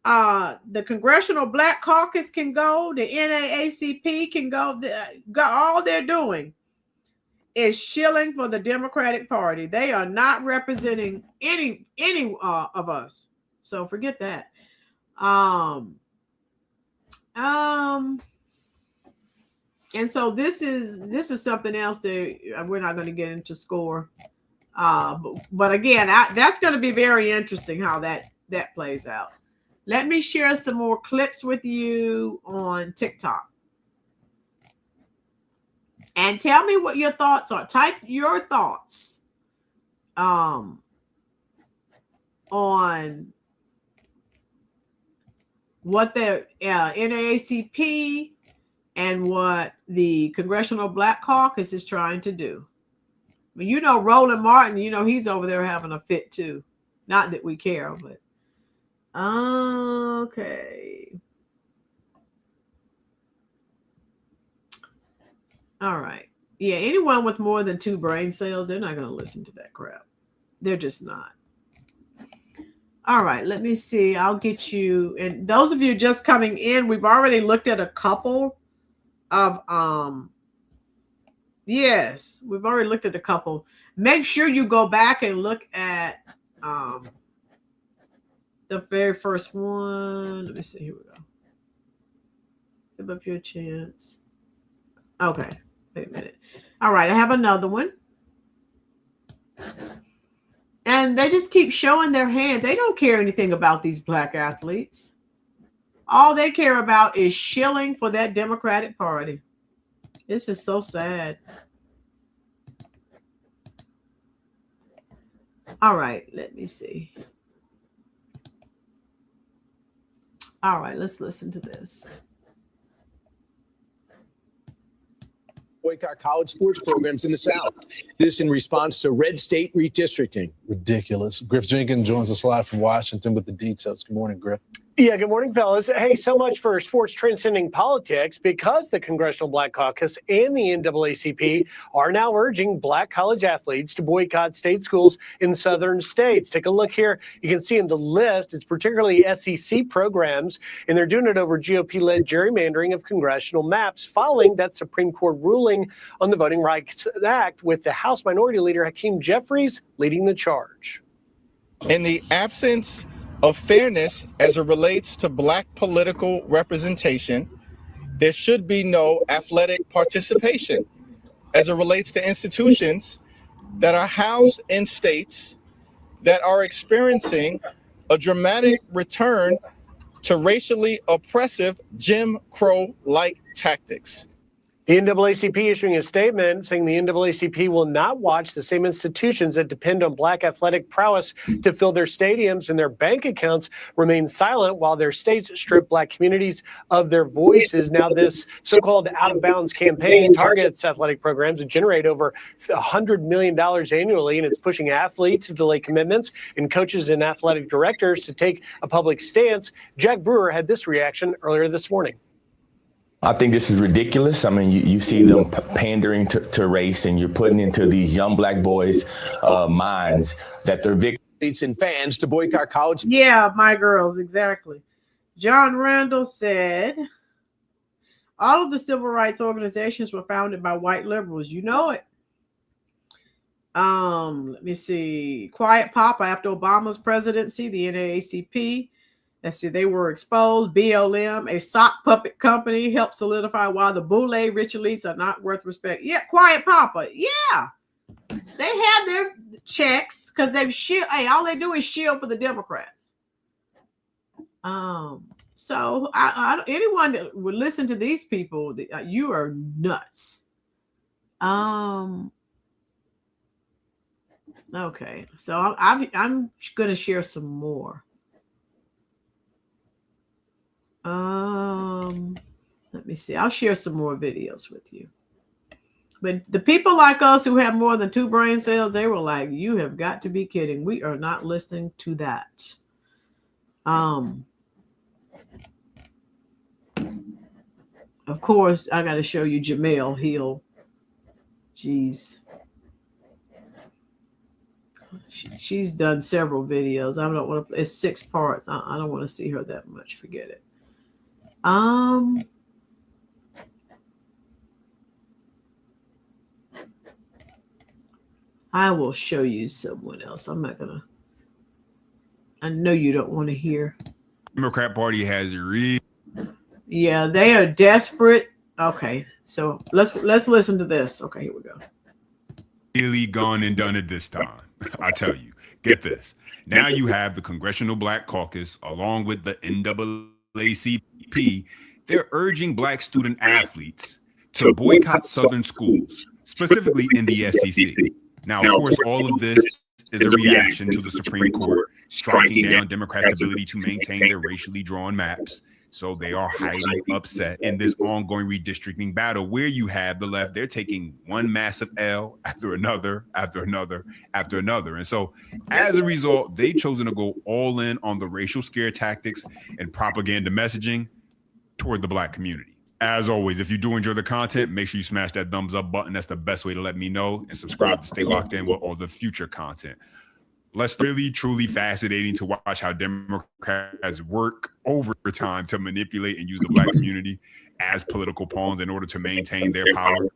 The Congressional Black Caucus can go. The NAACP can go. All they're doing is shilling for the Democratic Party. They are not representing any of us. So forget that. And so this is something else that we're not going to get into score. But again, that's going to be very interesting how that plays out. Let me share some more clips with you on TikTok. And tell me what your thoughts are. Type your thoughts on what the NAACP and what the Congressional Black Caucus is trying to do. I mean, you know, Roland Martin, you know, he's over there having a fit too. Not that we care, but okay. All right. Yeah, anyone with more than 2 brain cells, they're not going to listen to that crap. They're just not. All right, let me see. I'll get you. And those of you just coming in, we've already looked at a couple of yes, we've already looked at a couple. Make sure you go back and look at the very first one. Let me see. Here we go. Give up your chance. Okay. Wait a minute. All right, I have another one. And they just keep showing their hand. They don't care anything about these Black athletes. All they care about is shilling for that Democratic Party. This is so sad. All right, let me see. All right, let's listen to this. Boycott college sports programs in the South. This in response to red state redistricting. Ridiculous. Griff Jenkins joins us live from Washington with the details. Good morning, Griff. Yeah, good morning, fellas. Hey, so much for sports transcending politics, because the Congressional Black Caucus and the NAACP are now urging Black college athletes to boycott state schools in southern states. Take a look here. You can see in the list, it's particularly SEC programs, and they're doing it over GOP-led gerrymandering of congressional maps following that Supreme Court ruling on the Voting Rights Act, with the House Minority Leader Hakeem Jeffries leading the charge. In the absence of fairness as it relates to Black political representation, there should be no athletic participation as it relates to institutions that are housed in states that are experiencing a dramatic return to racially oppressive Jim Crow-like tactics. The NAACP issuing a statement saying the NAACP will not watch the same institutions that depend on Black athletic prowess to fill their stadiums and their bank accounts remain silent while their states strip Black communities of their voices. Now, this so-called out-of-bounds campaign targets athletic programs that generate over $100 million annually, and it's pushing athletes to delay commitments and coaches and athletic directors to take a public stance. Jack Brewer had this reaction earlier this morning. I think this is ridiculous. I mean, you see them pandering to race, and you're putting into these young Black boys' minds that they're victims And fans to boycott college. Yeah, my girls, exactly. John Randall said, all of the civil rights organizations were founded by white liberals. You know it. Let me see. Quiet Papa after Obama's presidency, the NAACP. Let's see, they were exposed. BLM, a sock puppet company, helped solidify why the Boule rich elites are not worth respect. Yeah, Quiet Papa. Yeah. They have their checks because they've shield. Hey, all they do is shield for the Democrats. So anyone that would listen to these people, you are nuts. Okay, so I'm gonna share some more. Let me see. I'll share some more videos with you. But the people like us who have more than 2 brain cells, they were like, "You have got to be kidding. We are not listening to that." Of course, I got to show you Jamel Hill. Jeez. She's done several videos. I don't want to. It's 6 parts. I don't want to see her that much. Forget it. I will show you someone else. I'm not gonna. I know you don't want to hear. Democrat Party has really. Yeah, they are desperate. Okay, so let's listen to this. Okay, here we go. Really gone and done it this time. I tell you, get this. Now you have the Congressional Black Caucus along with the NAACP. They're urging Black student athletes to boycott Southern schools, specifically in the SEC. Now, of course, all of this is a reaction to the Supreme Court striking down Democrats' ability to maintain their racially drawn maps. So they are highly upset in this ongoing redistricting battle where you have the left. They're taking one massive L after another, after another, after another. And so as a result, they've chosen to go all in on the racial scare tactics and propaganda messaging toward the Black community. As always, if you do enjoy the content, make sure you smash that thumbs up button. That's the best way to let me know, and subscribe to stay locked in with all the future content. Let's really, truly fascinating to watch how Democrats work overtime to manipulate and use the Black community as political pawns in order to maintain their power,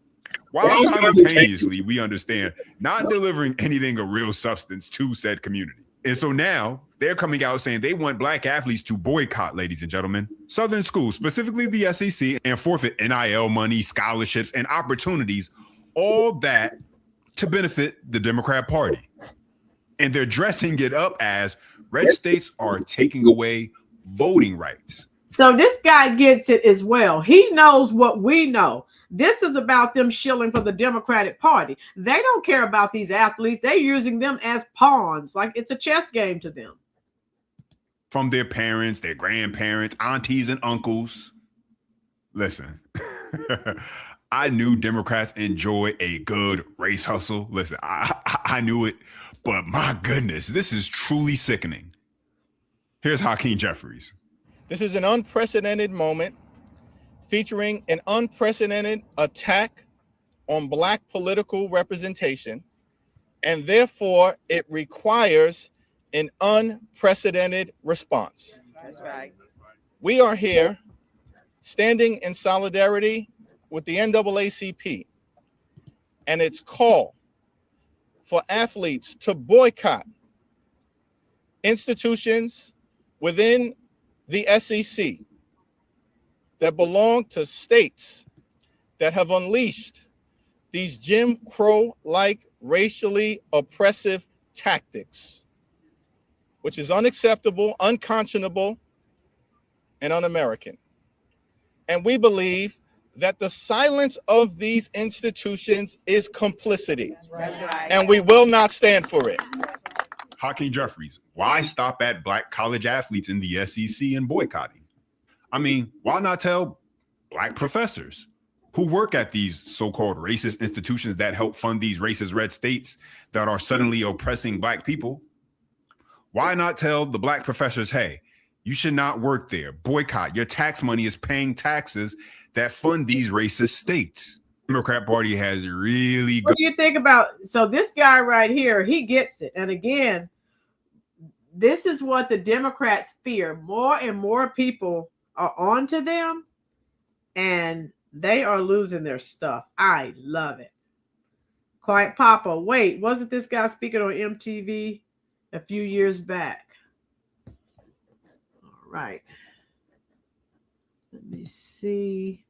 while simultaneously, we understand, not delivering anything of real substance to said community. And so now they're coming out saying they want Black athletes to boycott, ladies and gentlemen, Southern schools, specifically the SEC, and forfeit NIL money, scholarships, and opportunities, all that to benefit the Democrat Party. And they're dressing it up as red states are taking away voting rights. So this guy gets it as well. He knows what we know. This is about them shilling for the Democratic Party. They don't care about these athletes. They're using them as pawns, like it's a chess game to them. From their parents, their grandparents, aunties, and uncles. Listen, I knew Democrats enjoy a good race hustle. Listen, I knew it, but my goodness, this is truly sickening. Here's Hakeem Jeffries. This is an unprecedented moment featuring an unprecedented attack on Black political representation, and therefore it requires an unprecedented response. That's right. We are here standing in solidarity with the NAACP and its call for athletes to boycott institutions within the SEC that belong to states that have unleashed these Jim Crow-like racially oppressive tactics, which is unacceptable, unconscionable, and un-American. And we believe that the silence of these institutions is complicity. That's right. And we will not stand for it. Hakeem Jeffries, why stop at Black college athletes in the SEC and boycotting? I mean, why not tell Black professors who work at these so-called racist institutions that help fund these racist red states that are suddenly oppressing Black people? Why not tell the Black professors, hey, you should not work there, boycott, your tax money is paying taxes that fund these racist states? The Democrat Party has really good. What do you think about, so this guy right here, he gets it. And again, this is what the Democrats fear. More and more people are onto them and they are losing their stuff. I love it. Quiet Papa. Wait, wasn't this guy speaking on MTV a few years back? All right. Let me see.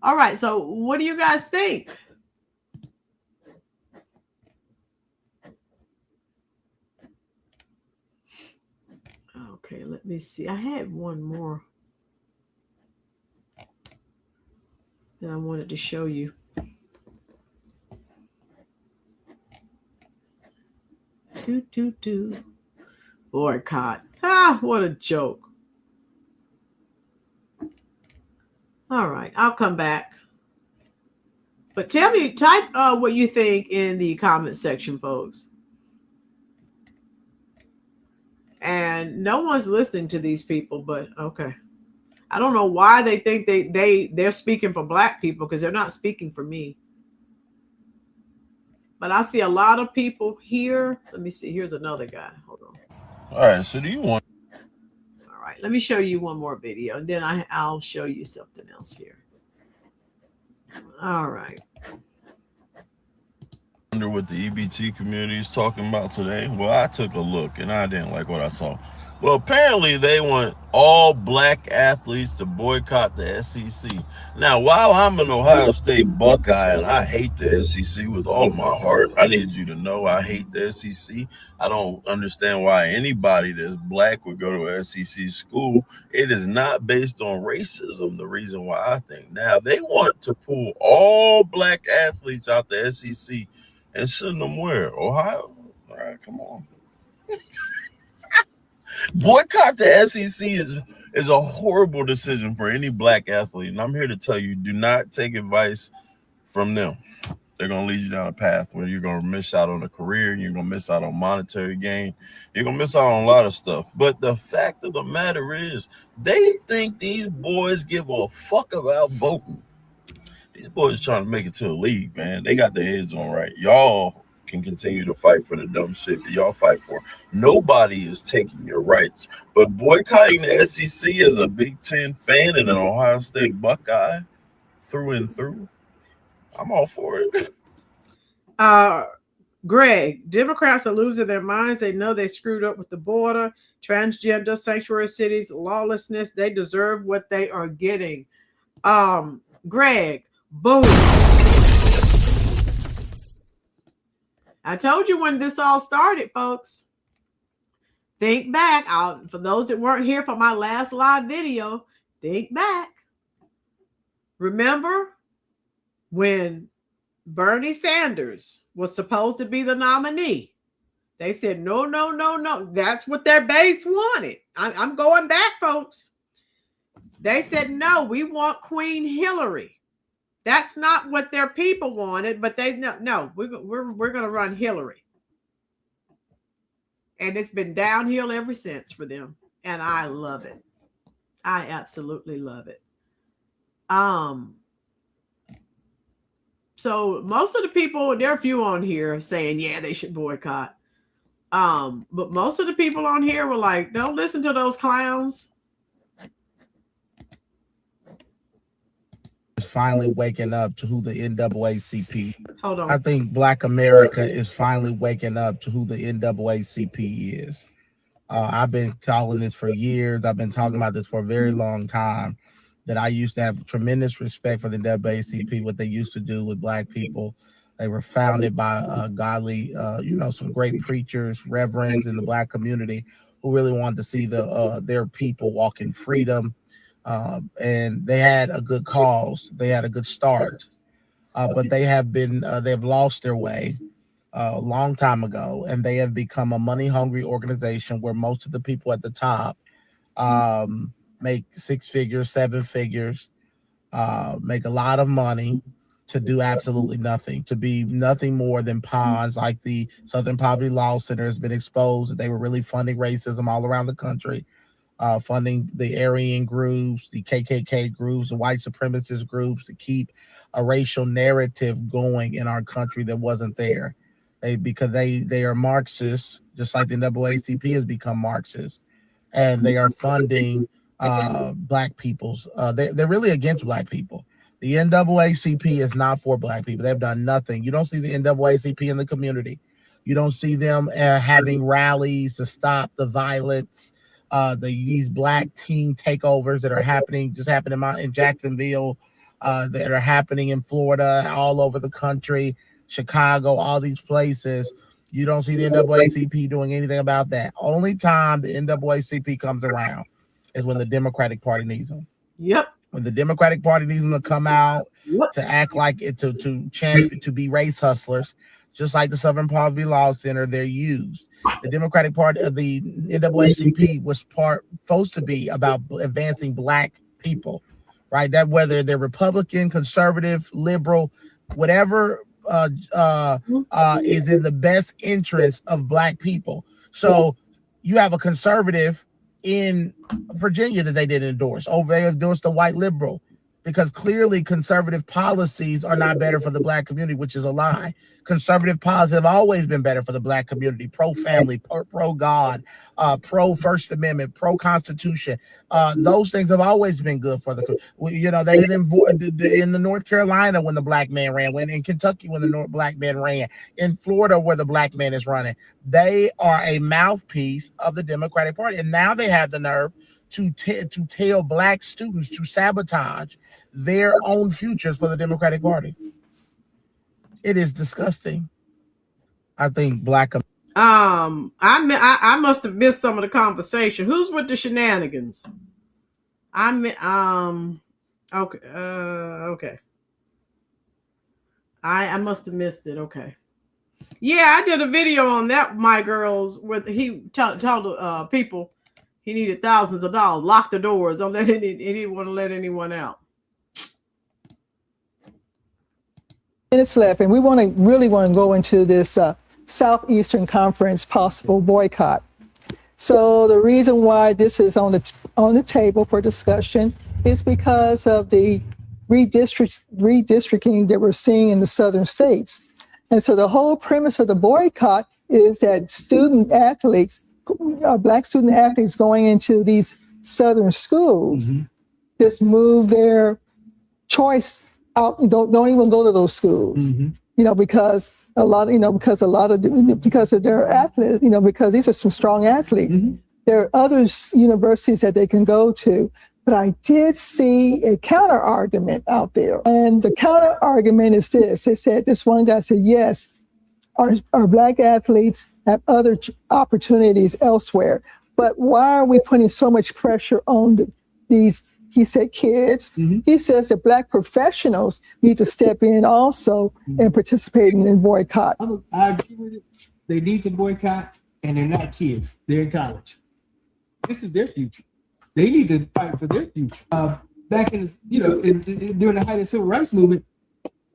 All right. So what do you guys think? Okay, let me see. I had one more that I wanted to show you. Boycott. Ah, what a joke. All right, I'll come back. But tell me, type what you think in the comment section, folks. And no one's listening to these people, but okay. I don't know why they think they're speaking for Black people, because they're not speaking for me. But I see a lot of people here. Let me see. Here's another guy. Hold on. All right. So do you want? All right. Let me show you one more video, and then I'll show you something else here. All right. Wonder what the EBT community is talking about today. Well, I took a look and I didn't like what I saw. Well, apparently they want all Black athletes to boycott the SEC. Now, while I'm an Ohio State Buckeye and I hate the SEC with all my heart, I need you to know I hate the SEC. I don't understand why anybody that's Black would go to a SEC school. It is not based on racism, the reason why I think. Now, they want to pull all Black athletes out the SEC and send them where? Ohio? All right, come on. Boycott the SEC is a horrible decision for any Black athlete. And I'm here to tell you, do not take advice from them. They're going to lead you down a path where you're going to miss out on a career. You're going to miss out on monetary gain. You're going to miss out on a lot of stuff. But the fact of the matter is, they think these boys give a fuck about voting. These boys trying to make it to the league, man. They got their heads on right. Y'all can continue to fight for the dumb shit that y'all fight for. Nobody is taking your rights. But boycotting the SEC as a Big Ten fan and an Ohio State Buckeye through and through, I'm all for it. Greg, Democrats are losing their minds. They know they screwed up with the border, transgender, sanctuary cities, lawlessness. They deserve what they are getting. Greg, boom. I told you when this all started, folks. Think back. For those that weren't here for my last live video, think back. Remember when Bernie Sanders was supposed to be the nominee? They said, no, no, no, no. That's what their base wanted. I'm going back, folks. They said, no, we want Queen Hillary. That's not what their people wanted, but they no, we're going to run Hillary. And it's been downhill ever since for them. And I love it. I absolutely love it. So most of the people, there are a few on here saying, yeah, they should boycott. But most of the people on here were like, don't listen to those clowns. Finally waking up to who the NAACP. Hold on. I think Black America is finally waking up to who the NAACP is. I've been calling this for years. I've been talking about this for a very long time, that I used to have tremendous respect for the NAACP, what they used to do with Black people. They were founded by godly, some great preachers, reverends in the Black community who really wanted to see their people walk in freedom. And they had a good cause. They had a good start, but they've lost their way a long time ago, and they have become a money-hungry organization where most of the people at the top make 6 figures, 7 figures, make a lot of money to do absolutely nothing, to be nothing more than pawns. Like the Southern Poverty Law Center has been exposed that they were really funding racism all around the country. Funding the Aryan groups, the KKK groups, the white supremacist groups to keep a racial narrative going in our country that wasn't there. Because they are Marxists, just like the NAACP has become Marxist, and they are funding Black people's. They're really against Black people. The NAACP is not for black people. They've done nothing. You don't see the NAACP in the community. You don't see them having rallies to stop the violence, these black teen takeovers that are happening in Jacksonville, that are happening in Florida, all over the country, Chicago, all these places. You don't see the NAACP doing anything about that. Only time the NAACP comes around is when the Democratic Party needs them. Yep. When the Democratic Party needs them to come out to act like it, to champion, to be race hustlers, just like the Southern Poverty Law Center, they're used. The Democratic Party of the NAACP was supposed to be about advancing black people, right? That whether they're Republican, conservative, liberal, whatever is in the best interest of black people. So you have a conservative in Virginia that they didn't endorse. They endorsed the white liberal because clearly conservative policies are not better for the black community, which is a lie. Conservative policies have always been better for the black community, pro-family, pro-God, pro-First Amendment, pro-Constitution. Those things have always been good for the, they didn't vote in the North Carolina when the black man ran, when in Kentucky when the black man ran, in Florida where the black man is running. They are a mouthpiece of the Democratic Party. And now they have the nerve to tell black students to sabotage their own futures for the Democratic Party. It is disgusting. I think I must have missed some of the conversation. Who's with the shenanigans? Okay. I must have missed it. Okay. Yeah, I did a video on that, my girls, where he told people he needed thousands of dollars. Lock the doors. Don't let he didn't want to let anyone out. Minutes left, and we really want to go into this Southeastern Conference possible boycott. So the reason why this is on the table for discussion is because of the redistricting that we're seeing in the southern states. And so the whole premise of the boycott is that student athletes, black student athletes going into these southern schools, just move their choice out, don't even go to those schools, because of their athletes, because these are some strong athletes. There are other universities that they can go to. But I did see a counter argument out there. And the counter argument is this. This one guy said, yes, our black athletes have other opportunities elsewhere. But why are we putting so much pressure on these, he said, kids? He says that black professionals need to step in also and participate in boycott. I agree with it. They need to boycott, and they're not kids. They're in college. This is their future. They need to fight for their future. Back in, during the height of the civil rights movement,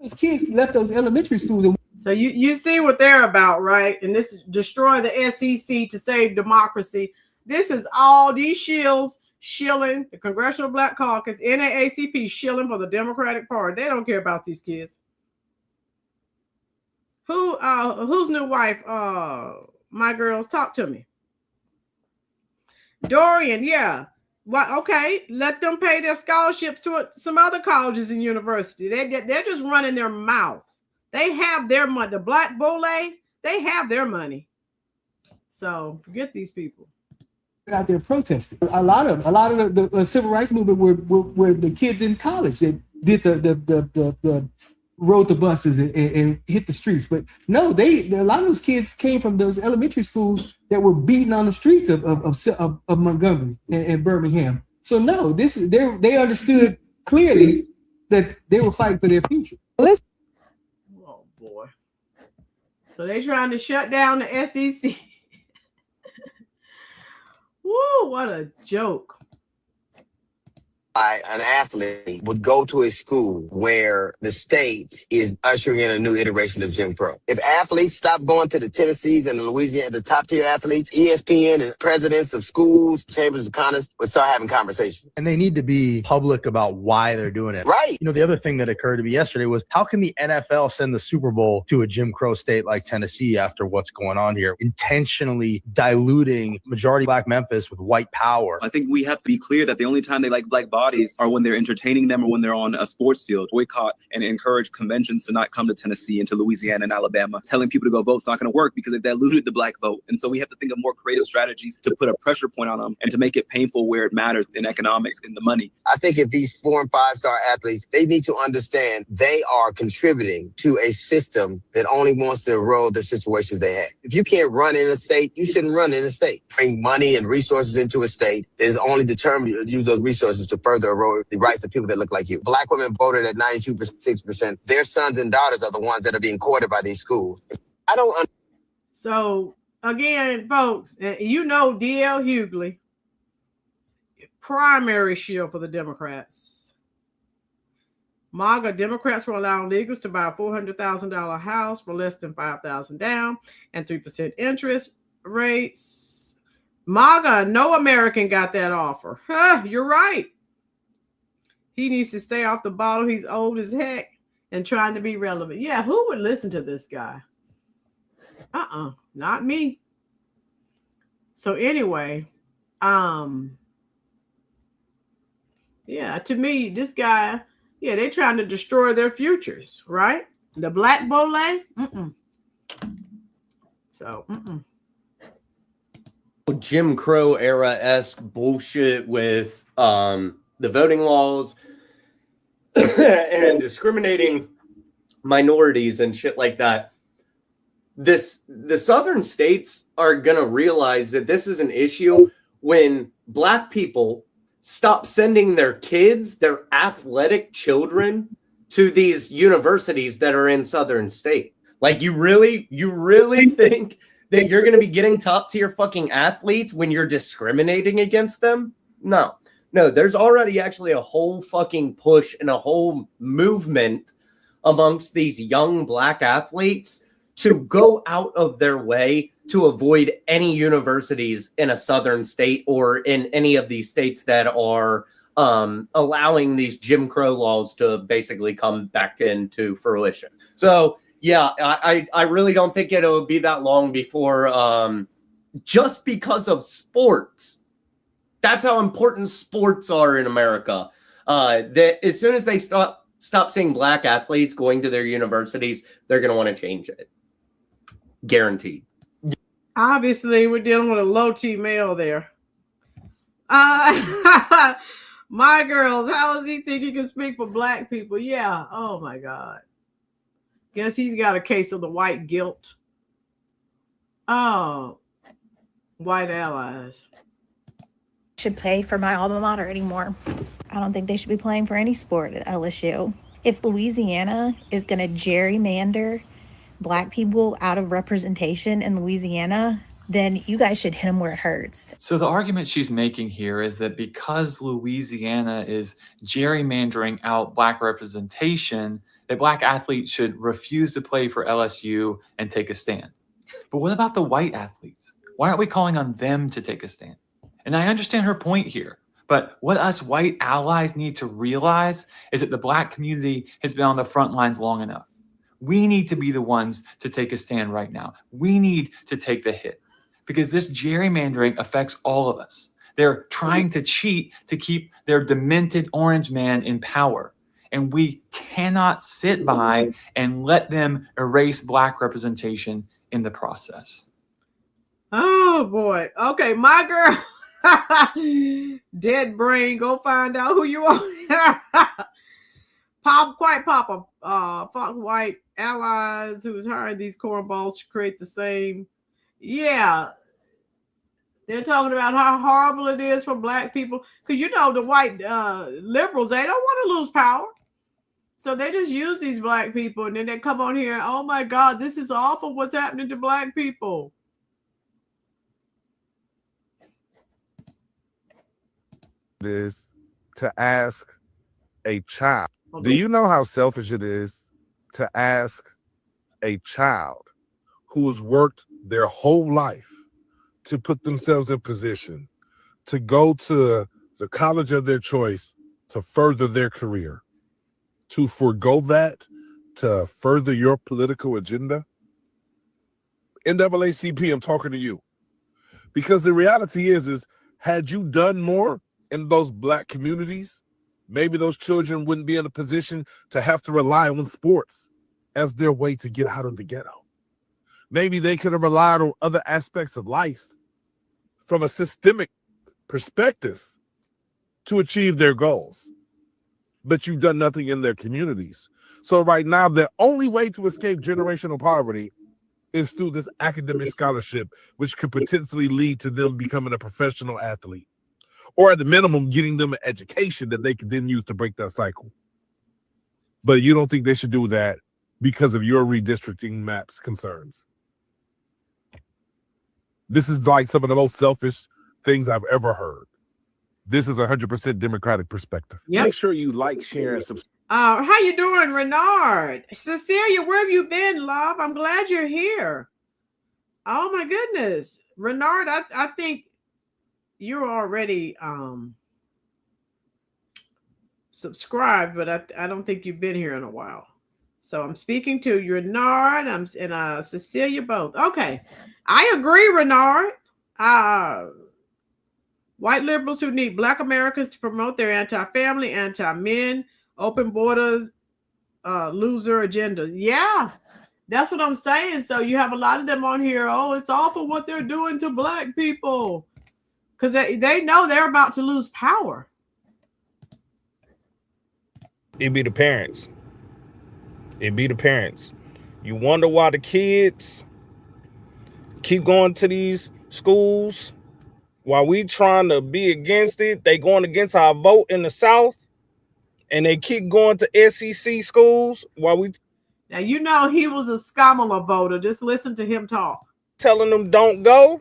those kids left those elementary schools. So you see what they're about, right? And this is destroy the SEC to save democracy. This is all these shills shilling the Congressional Black Caucus, NAACP shilling for the Democratic Party. They don't care about these kids. Whose new wife? My girls, talk to me. Dorian, yeah. Well, okay, let them pay their scholarships to some other colleges and universities. They're just running their mouth. They have their money. The Black Bole, they have their money. So forget these people. Out there protesting. A lot of the civil rights movement were the kids in college that did the rode the buses and hit the streets. But no, a lot of those kids came from those elementary schools that were beaten on the streets of Montgomery and Birmingham. So no, they understood clearly that they were fighting for their future. Oh boy. So they're trying to shut down the SEC. Woo, what a joke. An athlete would go to a school where the state is ushering in a new iteration of Jim Crow. If athletes stop going to the Tennessees and the Louisiana, the top tier athletes, ESPN and presidents of schools, chambers of commerce would start having conversations. And they need to be public about why they're doing it. Right. The other thing that occurred to me yesterday was, how can the NFL send the Super Bowl to a Jim Crow state like Tennessee after what's going on here, intentionally diluting majority black Memphis with white power? I think we have to be clear that the only time they like black bodies are when they're entertaining them or when they're on a sports field. Boycott and encourage conventions to not come to Tennessee and to Louisiana and Alabama. Telling people to go vote is not going to work because it diluted the black vote. And so we have to think of more creative strategies to put a pressure point on them and to make it painful where it matters in economics, in the money. I think if these 4- and 5-star athletes, they need to understand they are contributing to a system that only wants to erode the situations they have. If you can't run in a state, you shouldn't run in a state. Bring money and resources into a state that is only determined to use those resources to further erode the rights of people that look like you. Black women voted at 92.6%. Their sons and daughters are the ones that are being courted by these schools. I don't. So again, folks, you know D.L. Hughley, primary shield for the Democrats. MAGA Democrats were allowing illegals to buy a $400,000 house for less than $5,000 down and 3% interest rates. MAGA, no American got that offer. You're right. He needs to stay off the bottle. He's old as heck and trying to be relevant. Yeah, who would listen to this guy? Not me. So anyway, yeah, to me, this guy, yeah, they're trying to destroy their futures, right? The black bole, So, Jim Crow era-esque bullshit with the voting laws and discriminating minorities and shit like that. The southern states are gonna realize that this is an issue when black people stop sending their kids, their athletic children, to these universities that are in southern state. Like, you really think that you're going to be getting top tier fucking athletes when you're discriminating against them? No, there's already actually a whole fucking push and a whole movement amongst these young black athletes to go out of their way to avoid any universities in a southern state or in any of these states that are allowing these Jim Crow laws to basically come back into fruition. So yeah, I really don't think it'll be that long before, just because of sports. That's how important sports are in America. That as soon as they stop seeing black athletes going to their universities, they're going to want to change it. Guaranteed. Obviously, we're dealing with a low T male there. My girls, how does he think he can speak for black people? Yeah. Oh my God. Guess he's got a case of the white guilt. Oh, white allies. Should play for my alma mater anymore. I don't think they should be playing for any sport at LSU. If Louisiana is going to gerrymander black people out of representation in Louisiana, then you guys should hit them where it hurts. So the argument she's making here is that because Louisiana is gerrymandering out black representation, that black athletes should refuse to play for LSU and take a stand. But what about the white athletes? Why aren't we calling on them to take a stand? And I understand her point here, but what us white allies need to realize is that the black community has been on the front lines long enough. We need to be the ones to take a stand right now. We need to take the hit because this gerrymandering affects all of us. They're trying to cheat to keep their demented orange man in power. And we cannot sit by and let them erase black representation in the process. Oh boy. Okay, my girl. Dead brain, go find out who you are. Papa, white allies who's hiring these cornballs to create the same. Yeah. They're talking about how horrible it is for black people. Because, you know, the white liberals, they don't want to lose power. So they just use these black people. And then they come on here, oh, my God, this is awful what's happening to black people. Is to ask a child. Do you know how selfish it is to ask a child who has worked their whole life to put themselves in position to go to the college of their choice to further their career, to forego that to further your political agenda? NAACP, I'm talking to you. Because the reality is had you done more in those black communities, Maybe those children wouldn't be in a position to have to rely on sports as their way to get out of the ghetto. Maybe they could have relied on other aspects of life from a systemic perspective to achieve their goals. But you've done nothing in their communities. So right now, the only way to escape generational poverty is through this academic scholarship, which could potentially lead to them becoming a professional athlete, or at the minimum, getting them an education that they could then use to break that cycle. But you don't think they should do that because of your redistricting maps concerns. This is like some of the most selfish things I've ever heard. This is 100% Democratic perspective. Yep. Make sure you like, share, and subscribe. How you doing, Renard? Cecilia, where have you been, love? I'm glad you're here. Oh my goodness. Renard, I think you're already subscribed, but I don't think you've been here in a while. So I'm speaking to you, Renard, and Cecilia both. Okay. I agree, Renard. White liberals who need Black Americans to promote their anti-family, anti-men, open borders, loser agenda. Yeah, that's what I'm saying. So you have a lot of them on here. Oh, it's awful what they're doing to Black people. Because they know they're about to lose power. It be the parents. It be the parents. You wonder why the kids keep going to these schools while we trying to be against it. They going against our vote in the South, and they keep going to SEC schools while we. Now, you know he was a Kamala voter. Just listen to him talk. Telling them don't go.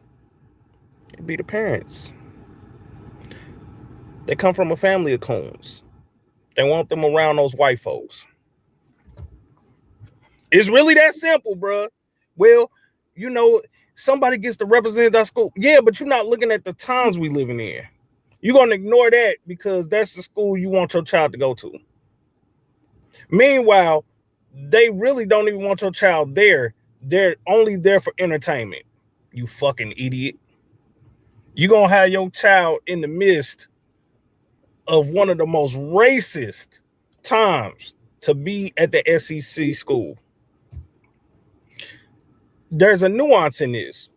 It be the parents. They come from a family of coons. They want them around those white folks. It's really that simple, bro. Well, you know, somebody gets to represent that school. Yeah, but you're not looking at the times we living in. You're going to ignore that because that's the school you want your child to go to. Meanwhile, they really don't even want your child there. They're only there for entertainment. You fucking idiot. You're going to have your child in the midst of one of the most racist times to be at the SEC school. There's a nuance in this.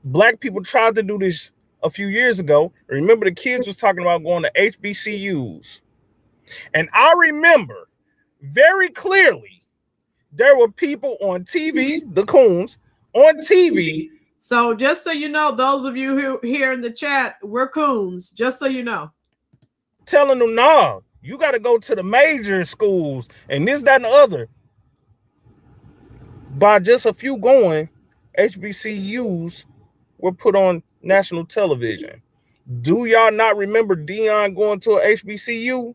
Black people tried to do this a few years ago. Remember, the kids was talking about going to HBCUs. And I remember very clearly there were people on TV, the coons, on TV. So just so you know, those of you who here in the chat, we're coons, just so you know. Telling them, nah, you got to go to the major schools and this, that, and the other. By just a few going, HBCUs were put on national television. Do y'all not remember Dion going to a HBCU?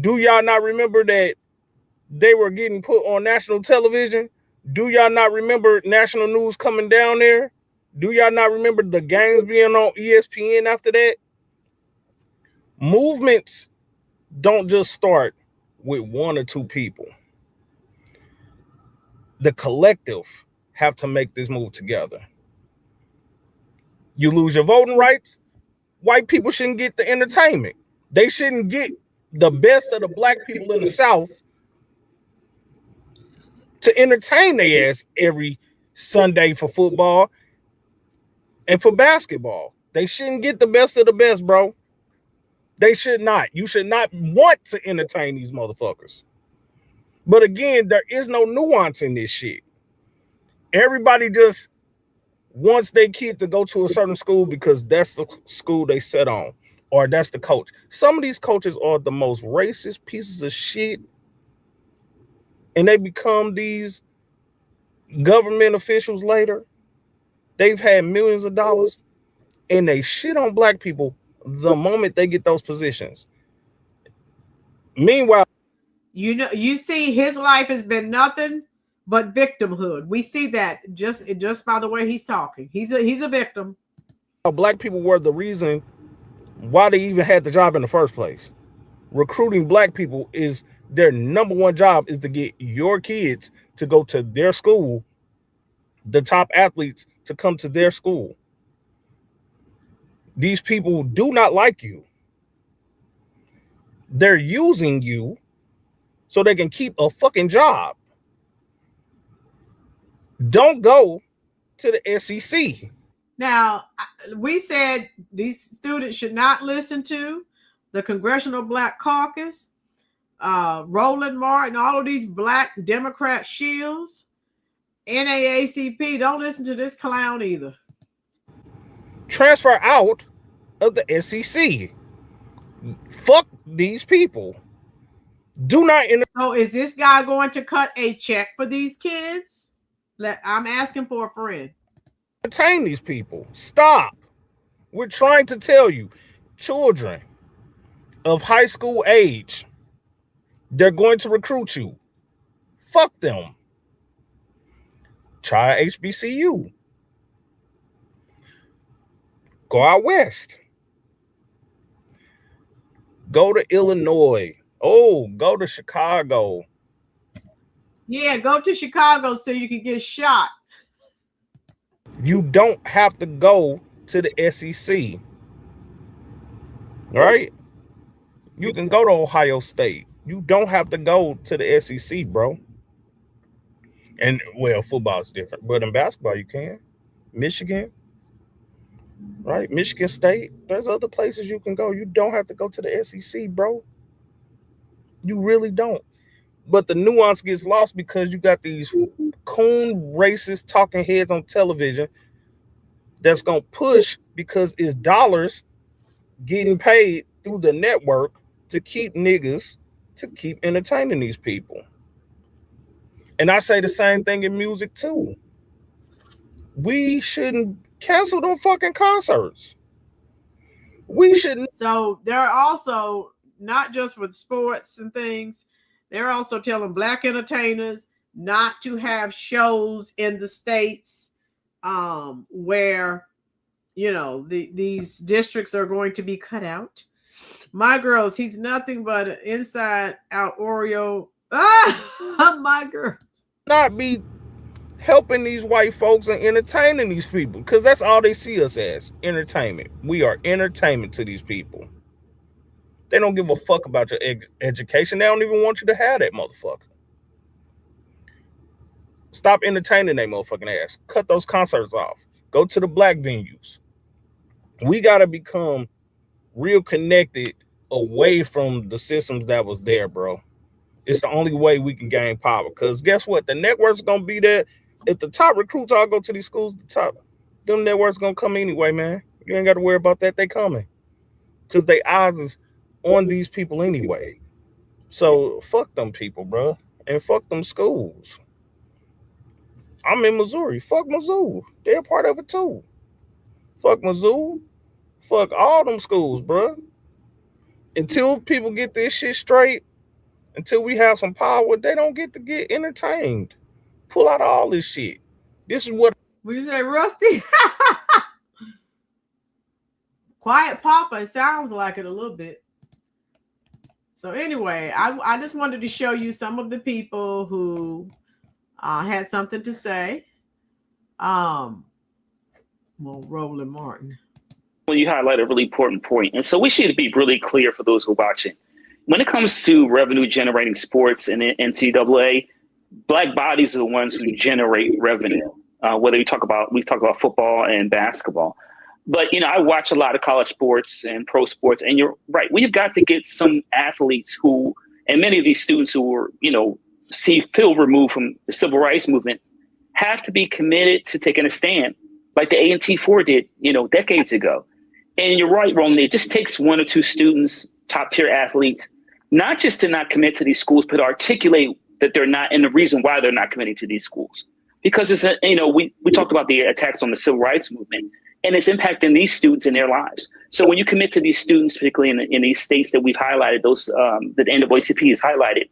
Do y'all not remember that they were getting put on national television? Do y'all not remember national news coming down there? Do y'all not remember the games being on ESPN after that? Movements don't just start with one or two people. The collective have to make this move together. You lose your voting rights, white people shouldn't get the entertainment. They shouldn't get the best of the Black people in the South to entertain their ass every Sunday for football and for basketball. They shouldn't get the best of the best, bro. They should not. You should not want to entertain these motherfuckers. But again, there is no nuance in this shit. Everybody just wants their kid to go to a certain school because that's the school they set on, or that's the coach. Some of these coaches are the most racist pieces of shit, and they become these government officials later. They've had millions of dollars, and they shit on Black people the moment they get those positions. Meanwhile, you know, you see his life has been nothing but victimhood. We see that just by the way he's talking. He's a victim. Black people were the reason why they even had the job in the first place. Recruiting Black people is their number one job, is to get your kids to go to their school, the top athletes to come to their school. These people do not like you. They're using you so they can keep a fucking job. Don't go to the SEC. Now, we said these students should not listen to the Congressional Black Caucus, Roland Martin, all of these black Democrat shields, NAACP. Don't listen to this clown either. Transfer out of the SEC. Fuck these people. Do not. So is this guy going to cut a check for these kids? I'm asking for a friend. Entertain these people. Stop. We're trying to tell you, children of high school age, they're going to recruit you. Fuck them. Try HBCU. Go out west. Go to Illinois. Oh, go to Chicago. Yeah, go to Chicago so you can get shot. You don't have to go to the SEC. All right? You can go to Ohio State. You don't have to go to the SEC, bro. And, well, football is different. But in basketball, you can. Michigan. Right? Michigan State. There's other places you can go. You don't have to go to the SEC, bro. You really don't. But the nuance gets lost because you got these coon racist talking heads on television that's going to push because it's dollars getting paid through the network to keep niggas, to keep entertaining these people. And I say the same thing in music too. We shouldn't cancel them fucking concerts. We shouldn't. So they're also, not just with sports and things, they're also telling black entertainers not to have shows in the states where, you know, these districts are going to be cut out. My girls, he's nothing but an inside out Oreo. My girls. Not be helping these white folks and entertaining these people because that's all they see us as, entertainment. We are entertainment to these people. They don't give a fuck about your education. They don't even want you to have that motherfucker. Stop entertaining that motherfucking ass. Cut those concerts off. Go to the black venues. We got to become real connected away from the systems that was there, bro. It's the only way we can gain power. Because guess what? The network's going to be there. If the top recruits all go to these schools, them networks going to come anyway, man. You ain't got to worry about that. They coming. Because they eyes is on these people anyway. So fuck them people, bro. And fuck them schools. I'm in Missouri. Fuck Mizzou. They're a part of it too. Fuck Mizzou. Fuck all them schools, bro. Until people get this shit straight, until we have some power, they don't get to get entertained. Pull out all this shit. This is what. What you say, Rusty? Quiet Papa. It sounds like it a little bit. So anyway, I just wanted to show you some of the people who had something to say. Well, Roland Martin. Well, you highlight a really important point. And so we should be really clear for those who are watching. When it comes to revenue generating sports and NCAA, black bodies are the ones who generate revenue. Whether we talk about football and basketball. But, you know, I watch a lot of college sports and pro sports, and you're right. We've got to get some athletes who, and many of these students who were, you know, feel removed from the civil rights movement, have to be committed to taking a stand, like the A&T4 did, you know, decades ago. And you're right, Roland, it just takes one or two students, top tier athletes, not just to not commit to these schools, but articulate that they're not, and the reason why they're not committing to these schools. Because it's a, you know, we talked about the attacks on the civil rights movement, and it's impacting these students in their lives. So when you commit to these students, particularly in these states that we've highlighted, those that the NAACP has highlighted,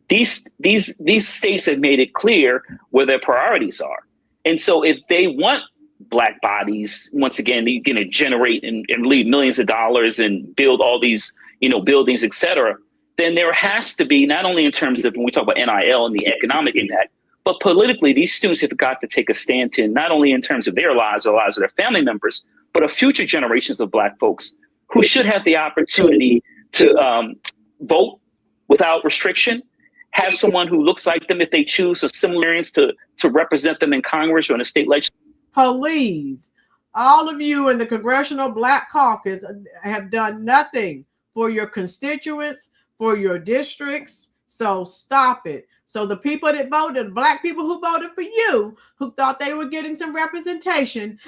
these states have made it clear where their priorities are. And so if they want black bodies, once again, they're going to generate and leave millions of dollars and build all these, you know, buildings, et cetera, then there has to be, not only in terms of when we talk about NIL and the economic impact, but politically, these students have got to take a stand to, not only in terms of their lives or lives of their family members, but of future generations of black folks who should have the opportunity to vote without restriction, have someone who looks like them if they choose, or similarities to represent them in Congress or in a state legislature. Please, all of you in the Congressional Black Caucus have done nothing for your constituents, for your districts. So stop it. So the people that voted, black people who voted for you, who thought they were getting some representation,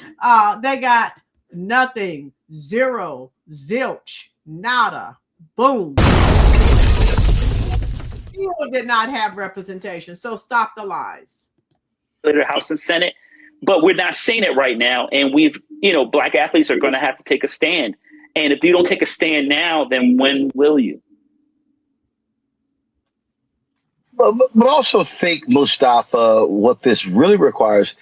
they got nothing, zero, zilch, nada, boom. People did not have representation. So stop the lies. House and Senate, but we're not seeing it right now. And black athletes are going to have to take a stand. And if you don't take a stand now, then when will you? But also think, Mustafa, what this really requires,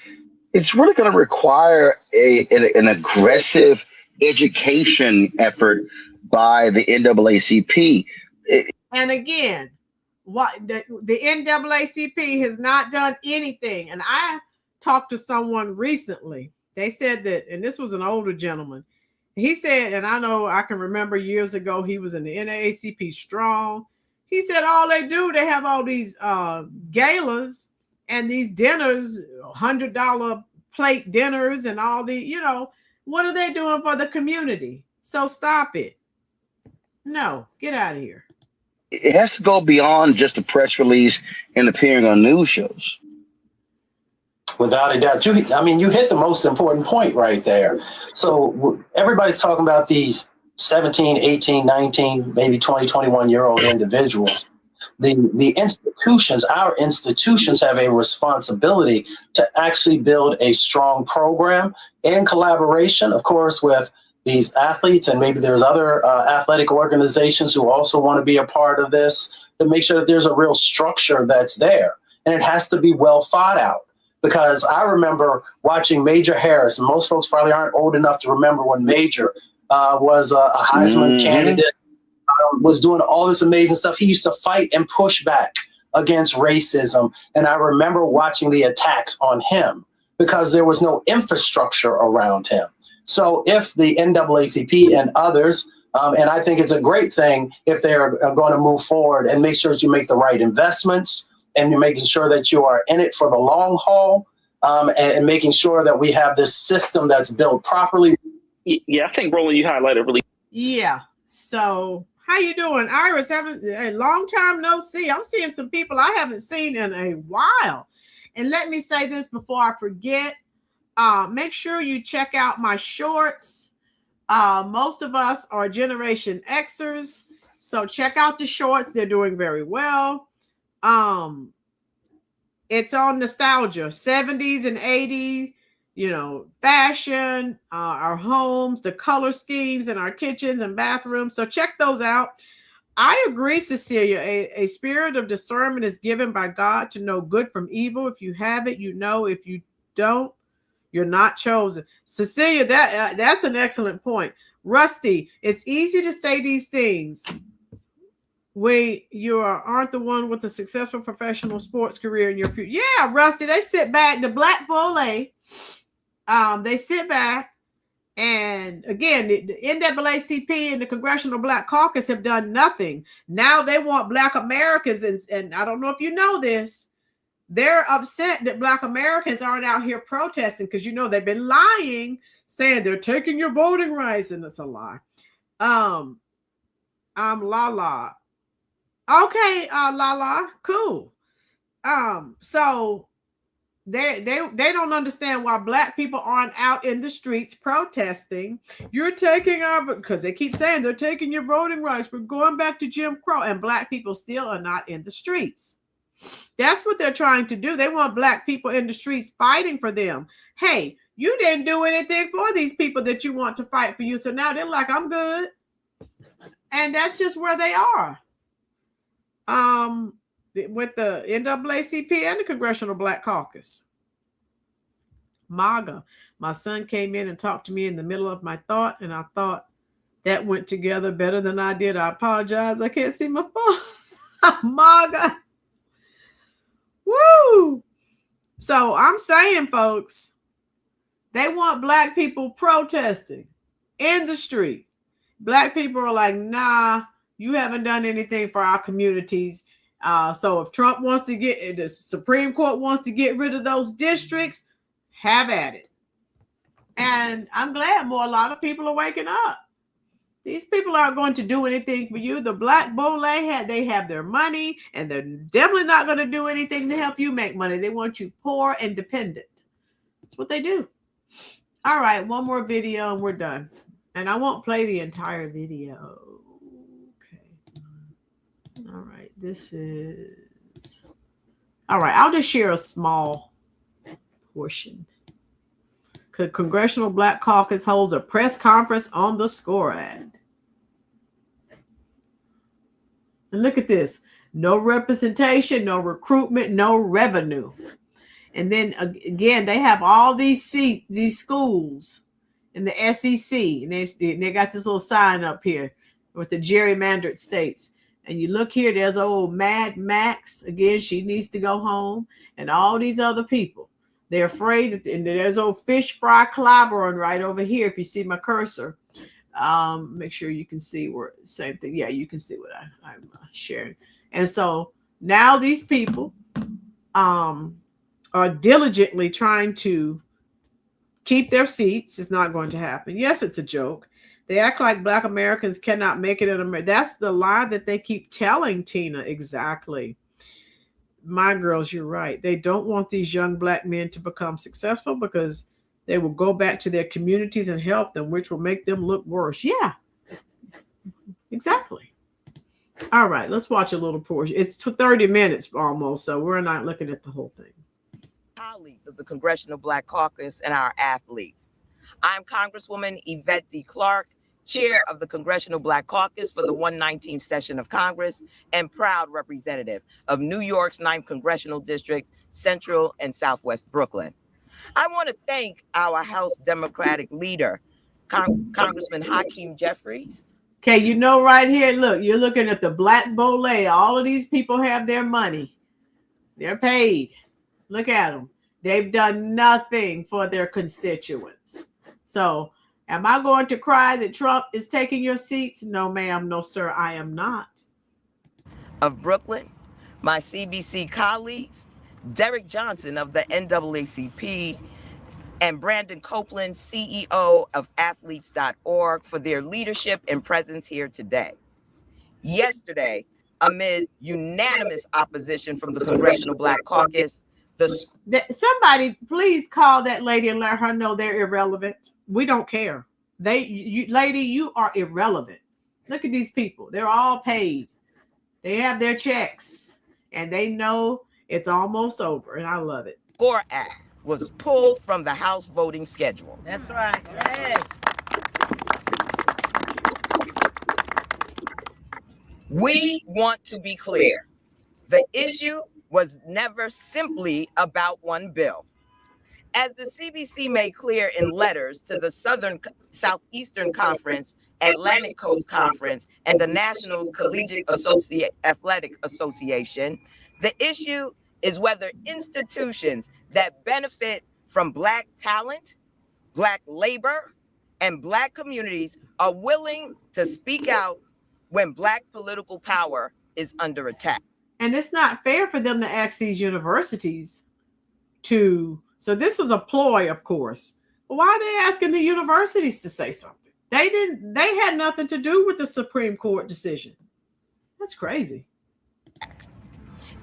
it's really going to require an aggressive education effort by the NAACP. And again, what the NAACP has not done anything. And I talked to someone recently. They said that, and this was an older gentleman. He said, and I know I can remember years ago, he was in the NAACP strong. He said all they do, they have all these galas and these dinners, $100 plate dinners and all the, what are they doing for the community? So stop it. No, get out of here. It has to go beyond just a press release and appearing on news shows. Without a doubt. You hit the most important point right there. So everybody's talking about these 17, 18, 19, maybe 20, 21-year-old individuals. The institutions, our institutions have a responsibility to actually build a strong program in collaboration, of course, with these athletes, and maybe there's other athletic organizations who also want to be a part of this, to make sure that there's a real structure that's there. And it has to be well thought out. Because I remember watching Major Harris, and most folks probably aren't old enough to remember when Major was a Heisman candidate, was doing all this amazing stuff. He used to fight and push back against racism. And I remember watching the attacks on him because there was no infrastructure around him. So if the NAACP and others, and I think it's a great thing if they're going to move forward and make sure that you make the right investments, and you're making sure that you are in it for the long haul, and making sure that we have this system that's built properly. Yeah, I think, Roland, you highlighted really. Yeah. So how you doing, Iris? Haven't a long time no see. I'm seeing some people I haven't seen in a while. And let me say this before I forget. Make sure you check out my shorts. Most of us are Generation Xers. So check out the shorts. They're doing very well. It's on nostalgia, 70s and 80s, fashion, our homes, the color schemes in our kitchens and bathrooms. So check those out. I agree, Cecilia. A spirit of discernment is given by God to know good from evil. If you have it, you know. If you don't, you're not chosen. Cecilia, that's an excellent point. Rusty, it's easy to say these things. You aren't the one with a successful professional sports career in your future. Yeah, Rusty, they sit back. The Black Volley, they sit back. And again, the NAACP and the Congressional Black Caucus have done nothing. Now they want Black Americans. And I don't know if you know this. They're upset that Black Americans aren't out here protesting because, they've been lying, saying they're taking your voting rights. And it's a lie. I'm Lala. Okay, Lala, cool. So they don't understand why Black people aren't out in the streets protesting. You're taking because they keep saying they're taking your voting rights. We're going back to Jim Crow, and Black people still are not in the streets. That's what they're trying to do. They want Black people in the streets fighting for them. Hey, you didn't do anything for these people that you want to fight for you. So now they're like, I'm good. And that's just where they are. With the NAACP and the Congressional Black Caucus. MAGA. My son came in and talked to me in the middle of my thought, and I thought that went together better than I did. I apologize. I can't see my phone. MAGA. Woo! So I'm saying, folks, they want Black people protesting in the street. Black people are like, nah, You haven't done anything for our communities. So if Trump wants to the Supreme Court wants to get rid of those districts, have at it. And I'm glad a lot of people are waking up. These people aren't going to do anything for you. The Black Bull they have their money, and they're definitely not going to do anything to help you make money. They want you poor and dependent. That's what they do. All right, one more video and we're done. And I won't play the entire video. Okay. All right, all right, I'll just share a small portion. Congressional Black Caucus holds a press conference on the SCORE Act. And look at this. No representation, no recruitment, no revenue. And then again, they have all these seats, these schools in the SEC. And they got this little sign up here with the gerrymandered states. And you look here, there's old Mad Max. Again, she needs to go home. And all these other people. They're afraid. And there's old Fish Fry Clyburn right over here. If you see my cursor. Make sure you can see where same thing. Yeah, you can see what I'm sharing. And so now these people are diligently trying to keep their seats. It's not going to happen. Yes, it's a joke. They act like Black Americans cannot make it in America. That's the lie that they keep telling, Tina. Exactly. My girls, you're right. They don't want these young Black men to become successful because they will go back to their communities and help them, which will make them look worse. Yeah, exactly. All right, let's watch a little portion. It's 30 minutes almost, so we're not looking at the whole thing. Colleagues of the Congressional Black Caucus and our athletes. I'm Congresswoman Yvette D. Clarke, Chair of the Congressional Black Caucus for the 119th session of Congress and proud representative of New York's 9th Congressional District, Central and Southwest Brooklyn. I want to thank our House Democratic leader, Congressman Hakeem Jeffries. Okay, you know right here, look, you're looking at the Black Bull. All of these people have their money. They're paid. Look at them. They've done nothing for their constituents. So am I going to cry that Trump is taking your seats? No, ma'am. No, sir, I am not. Of Brooklyn, my CBC colleagues, Derek Johnson of the NAACP, and Brandon Copeland, CEO of athletes.org, for their leadership and presence here today. Yesterday, amid unanimous opposition from the Congressional Black Caucus, somebody please call that lady and let her know they're irrelevant. We don't care. Lady, you are irrelevant. Look at these people. They're all paid. They have their checks and they know it's almost over, and I love it. SCORE Act was pulled from the House voting schedule. That's right. Hey. We want to be clear. The issue was never simply about one bill. As the CBC made clear in letters to the Southeastern Conference, Atlantic Coast Conference, and the National Collegiate Athletic Association, the issue is whether institutions that benefit from Black talent, Black labor, and Black communities are willing to speak out when Black political power is under attack. And it's not fair for them to ask these universities to, so this is a ploy, of course. But why are they asking the universities to say something? They had nothing to do with the Supreme Court decision. That's crazy.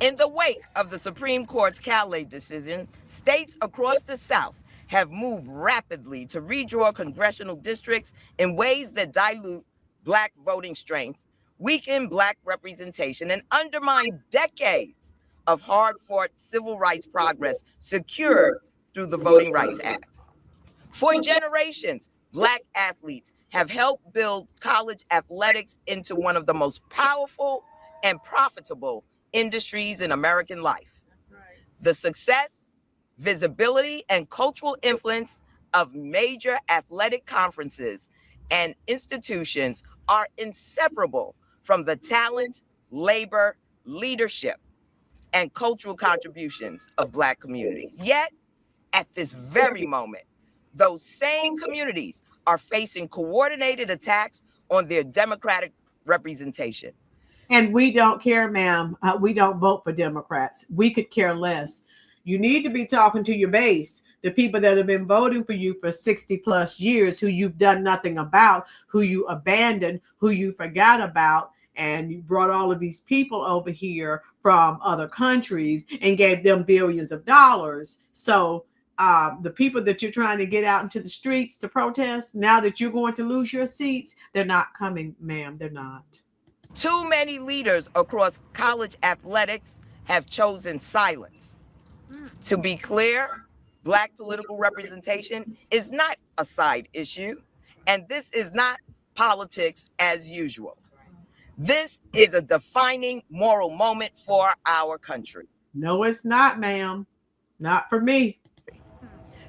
In the wake of the Supreme Court's Calais decision, states across the South have moved rapidly to redraw congressional districts in ways that dilute Black voting strength, weaken Black representation, and undermine decades of hard-fought civil rights progress secured through the Voting Rights Act. For generations, Black athletes have helped build college athletics into one of the most powerful and profitable industries in American life. The success, visibility, and cultural influence of major athletic conferences and institutions are inseparable from the talent, labor, leadership, and cultural contributions of Black communities. Yet, at this very moment, those same communities are facing coordinated attacks on their democratic representation. And we don't care, ma'am. We don't vote for Democrats. We could care less. You need to be talking to your base, the people that have been voting for you for 60 plus years, who you've done nothing about, who you abandoned, who you forgot about, and you brought all of these people over here from other countries and gave them billions of dollars. So the people that you're trying to get out into the streets to protest, now that you're going to lose your seats, they're not coming, ma'am. They're not. Too many leaders across college athletics have chosen silence. To be clear, Black political representation is not a side issue, and this is not politics as usual. This is a defining moral moment for our country. No, it's not, ma'am. Not for me.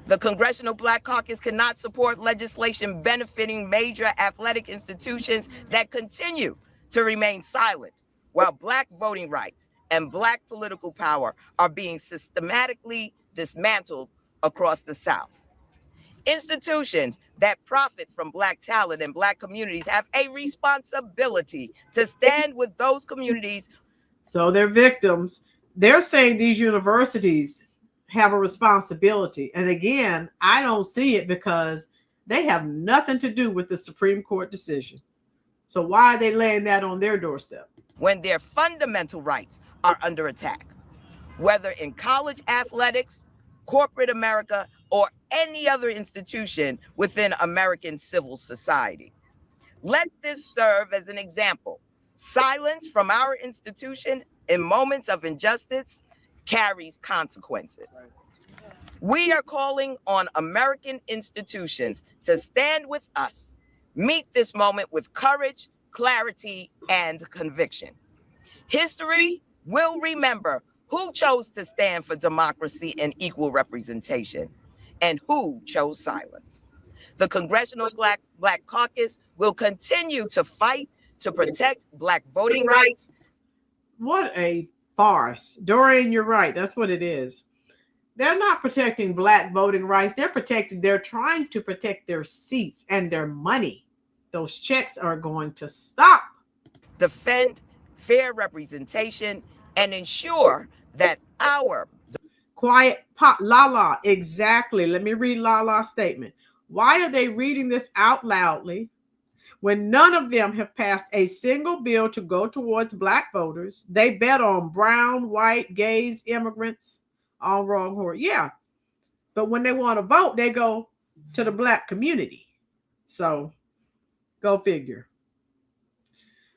The Congressional Black Caucus cannot support legislation benefiting major athletic institutions that continue to remain silent while Black voting rights and Black political power are being systematically dismantled across the South. Institutions that profit from Black talent and Black communities have a responsibility to stand with those communities. So they're victims. They're saying these universities have a responsibility. And again, I don't see it because they have nothing to do with the Supreme Court decision. So why are they laying that on their doorstep? When their fundamental rights are under attack, whether in college athletics, corporate America, or any other institution within American civil society. Let this serve as an example. Silence from our institution in moments of injustice carries consequences. We are calling on American institutions to stand with us, meet this moment with courage, clarity, and conviction. History will remember who chose to stand for democracy and equal representation and who chose silence. The Congressional Black Caucus will continue to fight to protect Black voting rights. What a farce. Dorian, you're right. That's what it is. They're not protecting Black voting rights. They're trying to protect their seats and their money. Those checks are going to stop. Defend fair representation and ensure that our quiet pot Lala, exactly. Let me read Lala's statement. Why are they reading this out loudly when none of them have passed a single bill to go towards Black voters? They bet on brown, white, gays, immigrants, all wrong horse. Yeah. But when they want to vote, they go to the Black community. So go figure.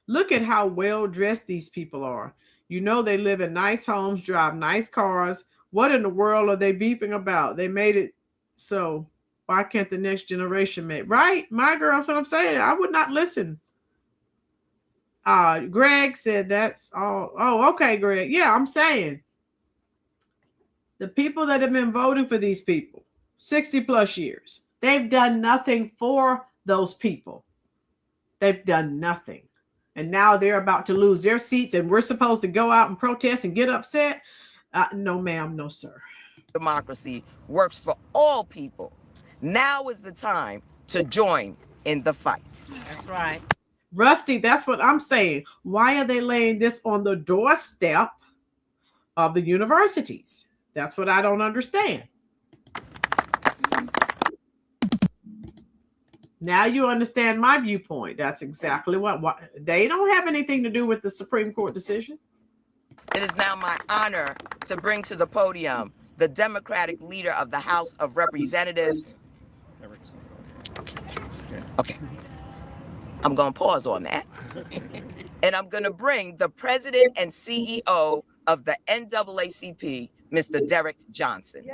Look at how well dressed these people are. You know, they live in nice homes, drive nice cars. What in the world are they beeping about? They made it so. Why can't the next generation make right? My girl, that's what I'm saying. I would not listen. Greg said that's all. Oh, okay, Greg. Yeah, I'm saying the people that have been voting for these people 60 plus years, they've done nothing for those people. They've done nothing. And now they're about to lose their seats and we're supposed to go out and protest and get upset. No, ma'am. No, sir. Democracy works for all people. Now is the time to join in the fight. That's right. Rusty, that's what I'm saying. Why are they laying this on the doorstep of the universities? That's what I don't understand. Now you understand my viewpoint. That's exactly what they don't have anything to do with the Supreme Court decision. It is now my honor to bring to the podium the Democratic leader of the House of Representatives. Okay. I'm going to pause on that. And I'm going to bring the president and CEO of the NAACP, Mr. Derek Johnson.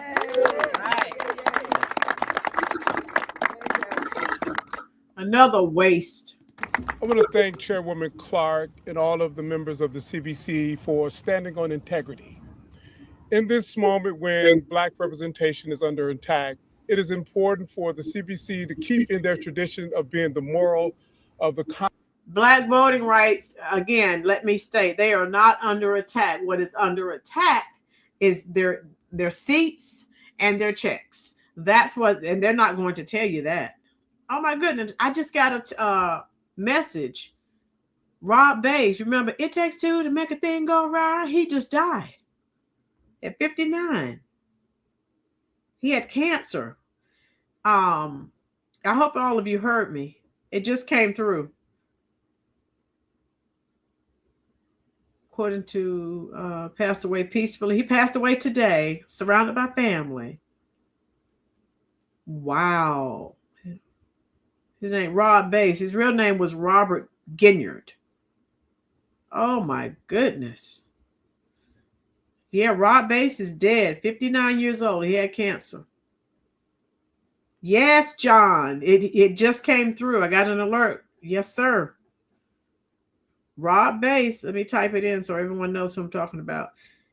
Another waste. I want to thank Chairwoman Clark and all of the members of the CBC for standing on integrity. In this moment when Black representation is under attack, it is important for the CBC to keep in their tradition of being the moral of the Black voting rights, again, let me state, they are not under attack. What is under attack is their seats and their checks. That's what, and they're not going to tell you that. Oh my goodness, I just got a message. Rob Bass, remember, it takes two to make a thing go right? He just died at 59. He had cancer. I hope all of you heard me. It just came through. According to passed away peacefully. He passed away today, surrounded by family. Wow. His name, Rob Bass. His real name was Robert Ginyard. Oh my goodness. Yeah, Rob Bass is dead. 59 years old. He had cancer. Yes, John. It just came through. I got an alert. Yes, sir. Rob Bass. Let me type it in so everyone knows who I'm talking about.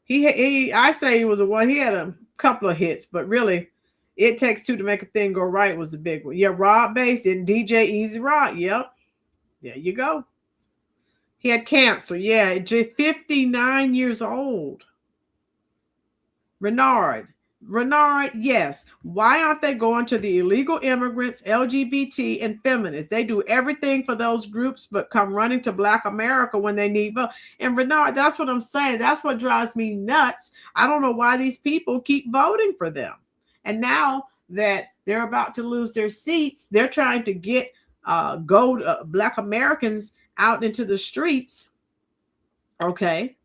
I say he was a one. He had a couple of hits, but really, It Takes Two to Make a Thing Go Right was the big one. Yeah, Rob Bass and DJ Easy Rock. Yep. There you go. He had cancer. Yeah, 59 years old. Renard, yes. Why aren't they going to the illegal immigrants, LGBT, and feminists? They do everything for those groups, but come running to Black America when they need vote. And Renard, that's what I'm saying. That's what drives me nuts. I don't know why these people keep voting for them. And now that they're about to lose their seats, they're trying to get Black Americans out into the streets, okay,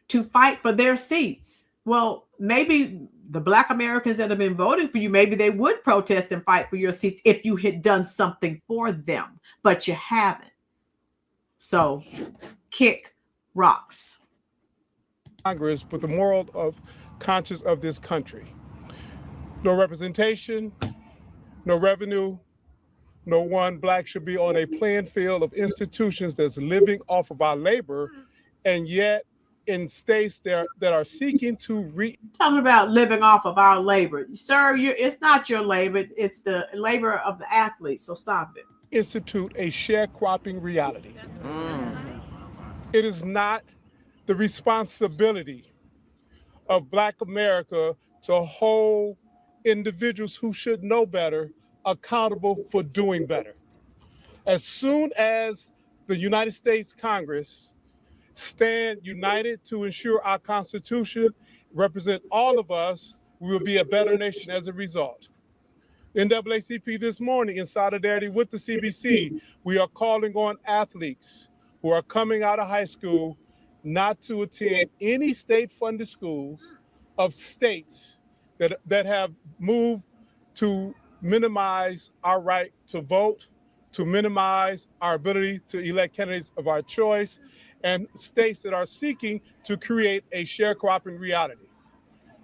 to fight for their seats. Well, maybe the Black Americans that have been voting for you, maybe they would protest and fight for your seats if you had done something for them, but you haven't. So kick rocks. Congress, but the moral of conscience of this country. No representation, no revenue, no one Black should be on a playing field of institutions that's living off of our labor, and yet in states that are seeking to talking about living off of our labor, sir. It's not your labor; it's the labor of the athletes. So stop it. Institute a sharecropping reality. It is not the responsibility of Black America to hold individuals who should know better accountable for doing better. As soon as the United States Congress stand united to ensure our Constitution represent all of us, we will be a better nation as a result. NAACP this morning, in solidarity with the CBC, we are calling on athletes who are coming out of high school not to attend any state-funded schools of states that have moved to minimize our right to vote, to minimize our ability to elect candidates of our choice, and states that are seeking to create a sharecropping reality.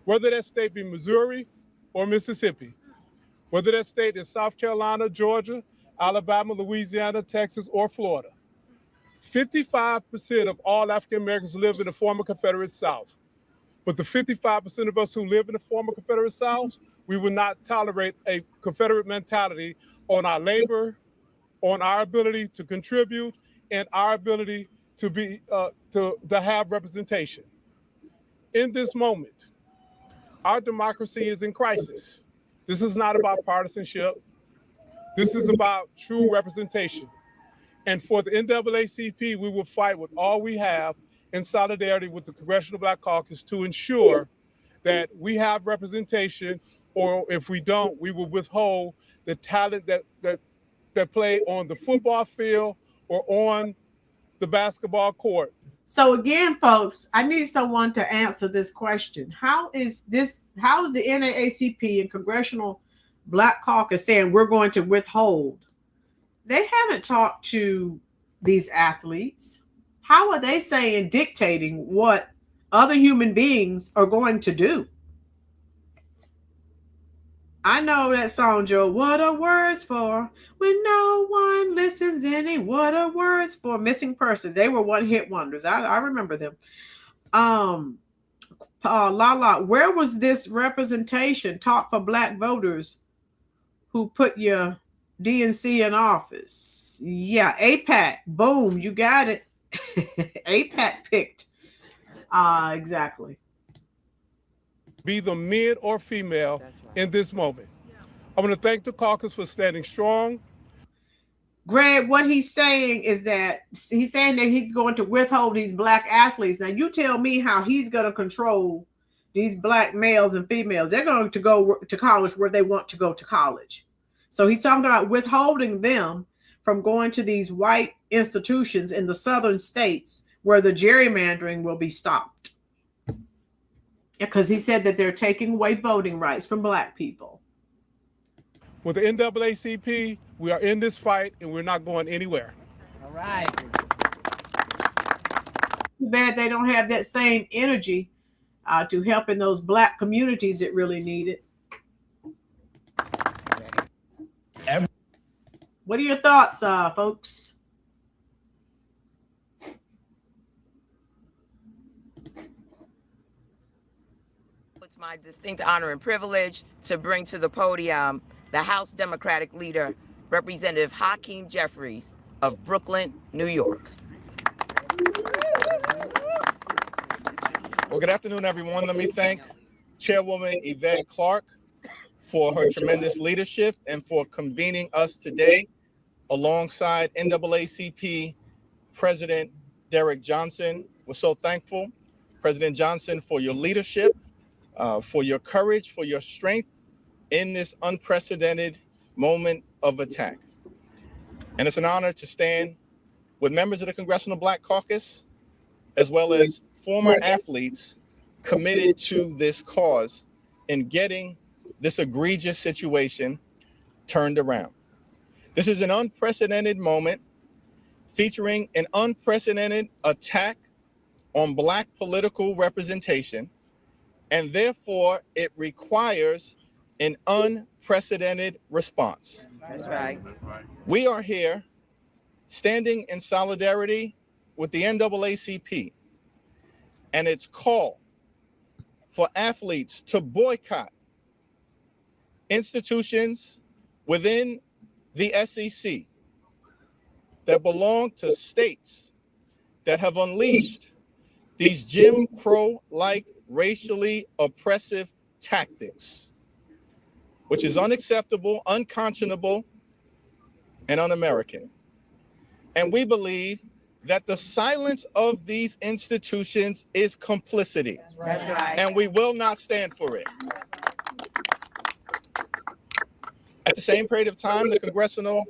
Whether that state be Missouri or Mississippi, whether that state is South Carolina, Georgia, Alabama, Louisiana, Texas, or Florida. 55% of all African Americans live in the former Confederate South. But the 55% of us who live in the former Confederate South, we will not tolerate a Confederate mentality on our labor, on our ability to contribute, and our ability to be to have representation. In this moment, our democracy is in crisis. This is not about partisanship. This is about true representation. And for the NAACP, we will fight with all we have in solidarity with the Congressional Black Caucus to ensure that we have representation, or if we don't, we will withhold the talent that play on the football field or on the basketball court. So again, folks, I need someone to answer this question. How is the NAACP and Congressional Black Caucus saying we're going to withhold? They haven't talked to these athletes. How are they saying, dictating what other human beings are going to do? I know that song, Joe. What are words for when no one listens any? What are words for? Missing Persons. They were one-hit wonders. I remember them. Lala, where was this representation? Talk for Black voters who put your DNC in office. Yeah, APAC. Boom, you got it. APAC picked. Exactly. Be the men or female in this moment. I want to thank the caucus for standing strong. Greg, what he's saying is that he's saying that he's going to withhold these black athletes. Now, you tell me how he's going to control these black males and females. They're going to go to college where they want to go to college. So he's talking about withholding them from going to these white institutions in the southern states where the gerrymandering will be stopped. Because he said that they're taking away voting rights from black people. With the NAACP, we are in this fight and we're not going anywhere. All right. Too bad they don't have that same energy to help in those black communities that really need it. What are your thoughts, folks? It's my distinct honor and privilege to bring to the podium the House Democratic leader, Representative Hakeem Jeffries of Brooklyn, New York. Well, good afternoon, everyone. Let me thank Chairwoman Yvette Clarke for her tremendous leadership and for convening us today alongside NAACP President Derek Johnson. We're so thankful, President Johnson, for your leadership, for your courage, for your strength in this unprecedented moment of attack. And it's an honor to stand with members of the Congressional Black Caucus, as well as former athletes committed to this cause in getting this egregious situation turned around. This is an unprecedented moment featuring an unprecedented attack on Black political representation, and therefore it requires an unprecedented response. That's right. We are here standing in solidarity with the NAACP and its call for athletes to boycott institutions within the SEC that belong to states that have unleashed these Jim Crow-like racially oppressive tactics, which is unacceptable, unconscionable, and un-American. And we believe that the silence of these institutions is complicity. That's right. And we will not stand for it. At the same period of time, the Congressional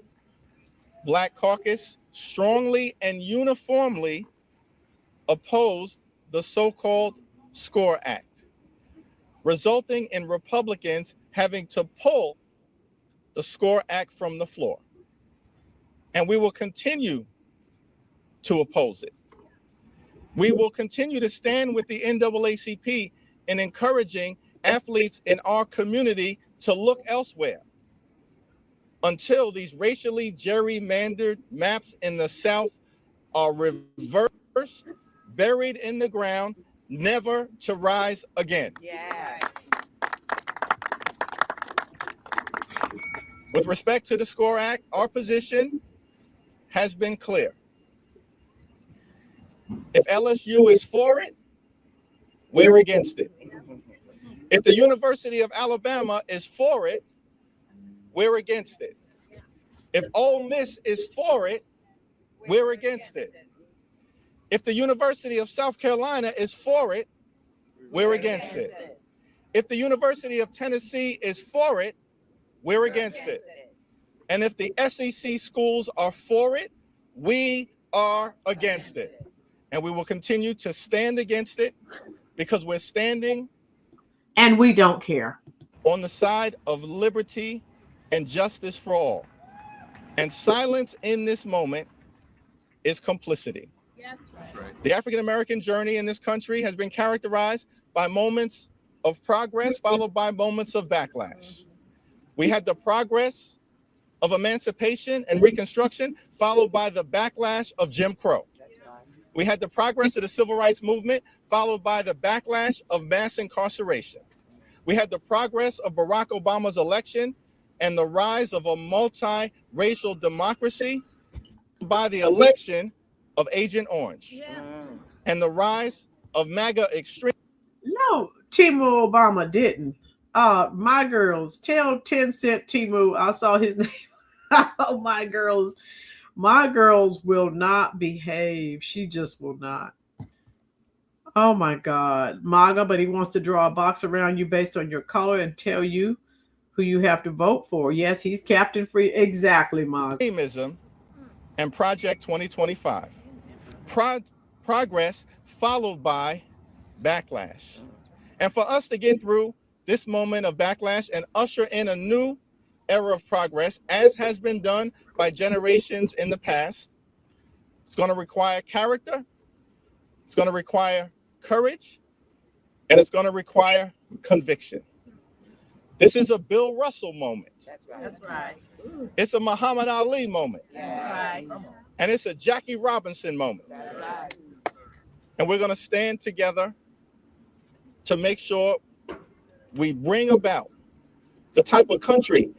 Black Caucus strongly and uniformly opposed the so-called SCORE Act, resulting in Republicans having to pull the SCORE Act from the floor. And we will continue to oppose it. We will continue to stand with the NAACP in encouraging athletes in our community to look elsewhere until these racially gerrymandered maps in the South are reversed, buried in the ground, never to rise again. Yes. With respect to the SCORE Act, our position has been clear. If LSU is for it, we're against it. If the University of Alabama is for it, we're against it. If Ole Miss is for it, we're against it. If the University of South Carolina is for it, we're against it. If the University of Tennessee is for it, we're against it. And if the SEC schools are for it, we are against it. And we will continue to stand against it because we're standing. And we don't care. On the side of liberty and justice for all. And silence in this moment is complicity. Yes, right. The African-American journey in this country has been characterized by moments of progress followed by moments of backlash. We had the progress of emancipation and Reconstruction followed by the backlash of Jim Crow. We had the progress of the Civil Rights Movement followed by the backlash of mass incarceration. We had the progress of Barack Obama's election and the rise of a multi-racial democracy by the election of Agent Orange and the rise of MAGA extreme. No, Timu Obama didn't. My girls, tell 10 Cent Timu, I saw his name. Oh, my girls, My girls will not behave. She just will not. Oh my God. MAGA, but he wants to draw a box around you based on your color and tell you who you have to vote for. Yes, he's Captain Free. Exactly, MAGA. Extremism and Project 2025. Progress followed by backlash. And for us to get through this moment of backlash and usher in a new era of progress, as has been done by generations in the past, it's going to require character, it's going to require courage, and it's going to require conviction. This is a Bill Russell moment. That's right. It's a Muhammad Ali moment. That's right. And it's a Jackie Robinson moment. That's right. And we're going to stand together to make sure we bring about the type of country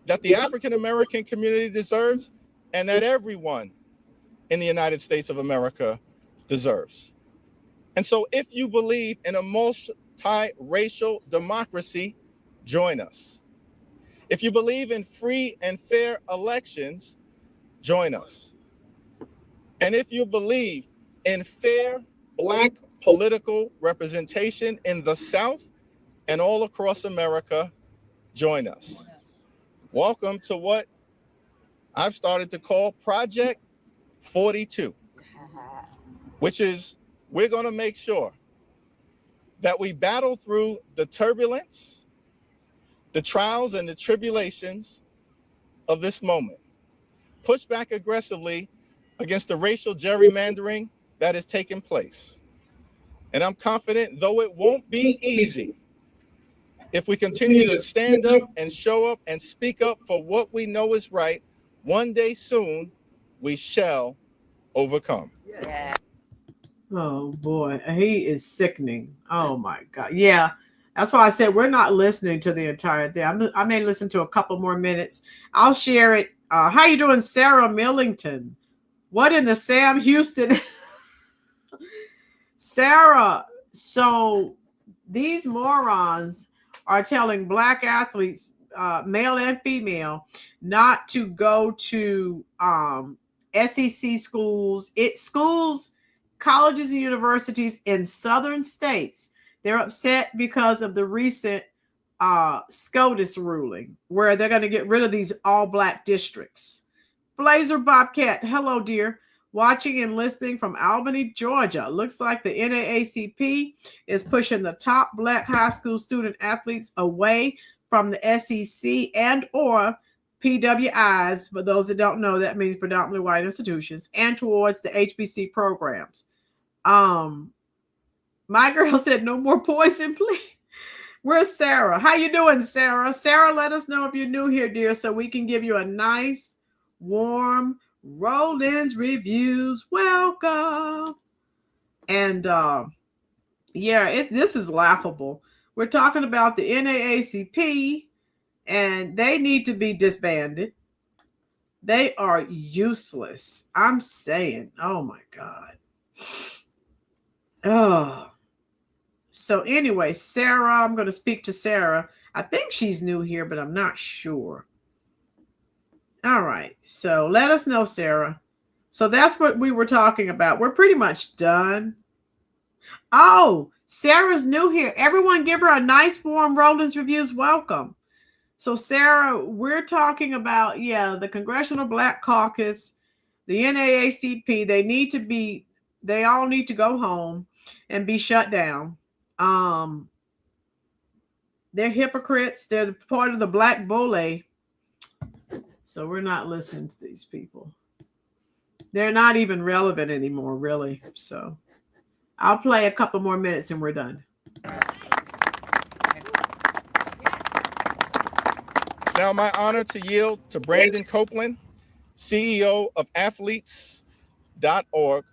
that the African American community deserves and that everyone in the United States of America deserves. And so if you believe in a multiracial democracy, join us. If you believe in free and fair elections, join us. And if you believe in fair Black political representation in the South and all across America, join us. Welcome to what I've started to call Project 42, which is we're going to make sure that we battle through the turbulence, the trials and the tribulations of this moment, push back aggressively against the racial gerrymandering that is taking place. And I'm confident, though it won't be easy, if we continue to stand up and show up and speak up for what we know is right, one day soon, we shall overcome. Yeah. Oh boy, he is sickening. Oh my God. Yeah, that's why I said we're not listening to the entire thing. I may listen to a couple more minutes. I'll share it. How you doing, Sarah Millington? What in the Sam Houston? Sarah, so these morons are telling Black athletes, male and female, not to go to SEC schools. Schools, colleges and universities in southern states. They're upset because of the recent SCOTUS ruling, where they're going to get rid of these all-Black districts. Blazer Bobcat, hello, dear. Watching and listening from Albany, Georgia. Looks like the NAACP is pushing the top Black high school student athletes away from the SEC and or PWIs. For those that don't know, that means predominantly white institutions, and towards the HBC programs. My girl said no more poison, please. Where's Sarah? How you doing, Sarah? Sarah, let us know if you're new here, dear, so we can give you a nice, warm Rollins Reviews welcome. And this is laughable. We're talking about the NAACP, and they need to be disbanded. They are useless. I'm saying, oh my God. Oh. So anyway, Sarah, I'm going to speak to Sarah. I think she's new here, but I'm not sure. All right. So let us know, Sarah. So that's what we were talking about. We're pretty much done. Oh, Sarah's new here. Everyone give her a nice warm Rollins Reviews welcome. So Sarah, we're talking about, the Congressional Black Caucus, the NAACP. They all need to go home and be shut down. They're hypocrites. They're part of the Black Bully. So we're not listening to these people. They're not even relevant anymore, really. So I'll play a couple more minutes and we're done. It's now my honor to yield to Brandon Copeland, CEO of athletes.org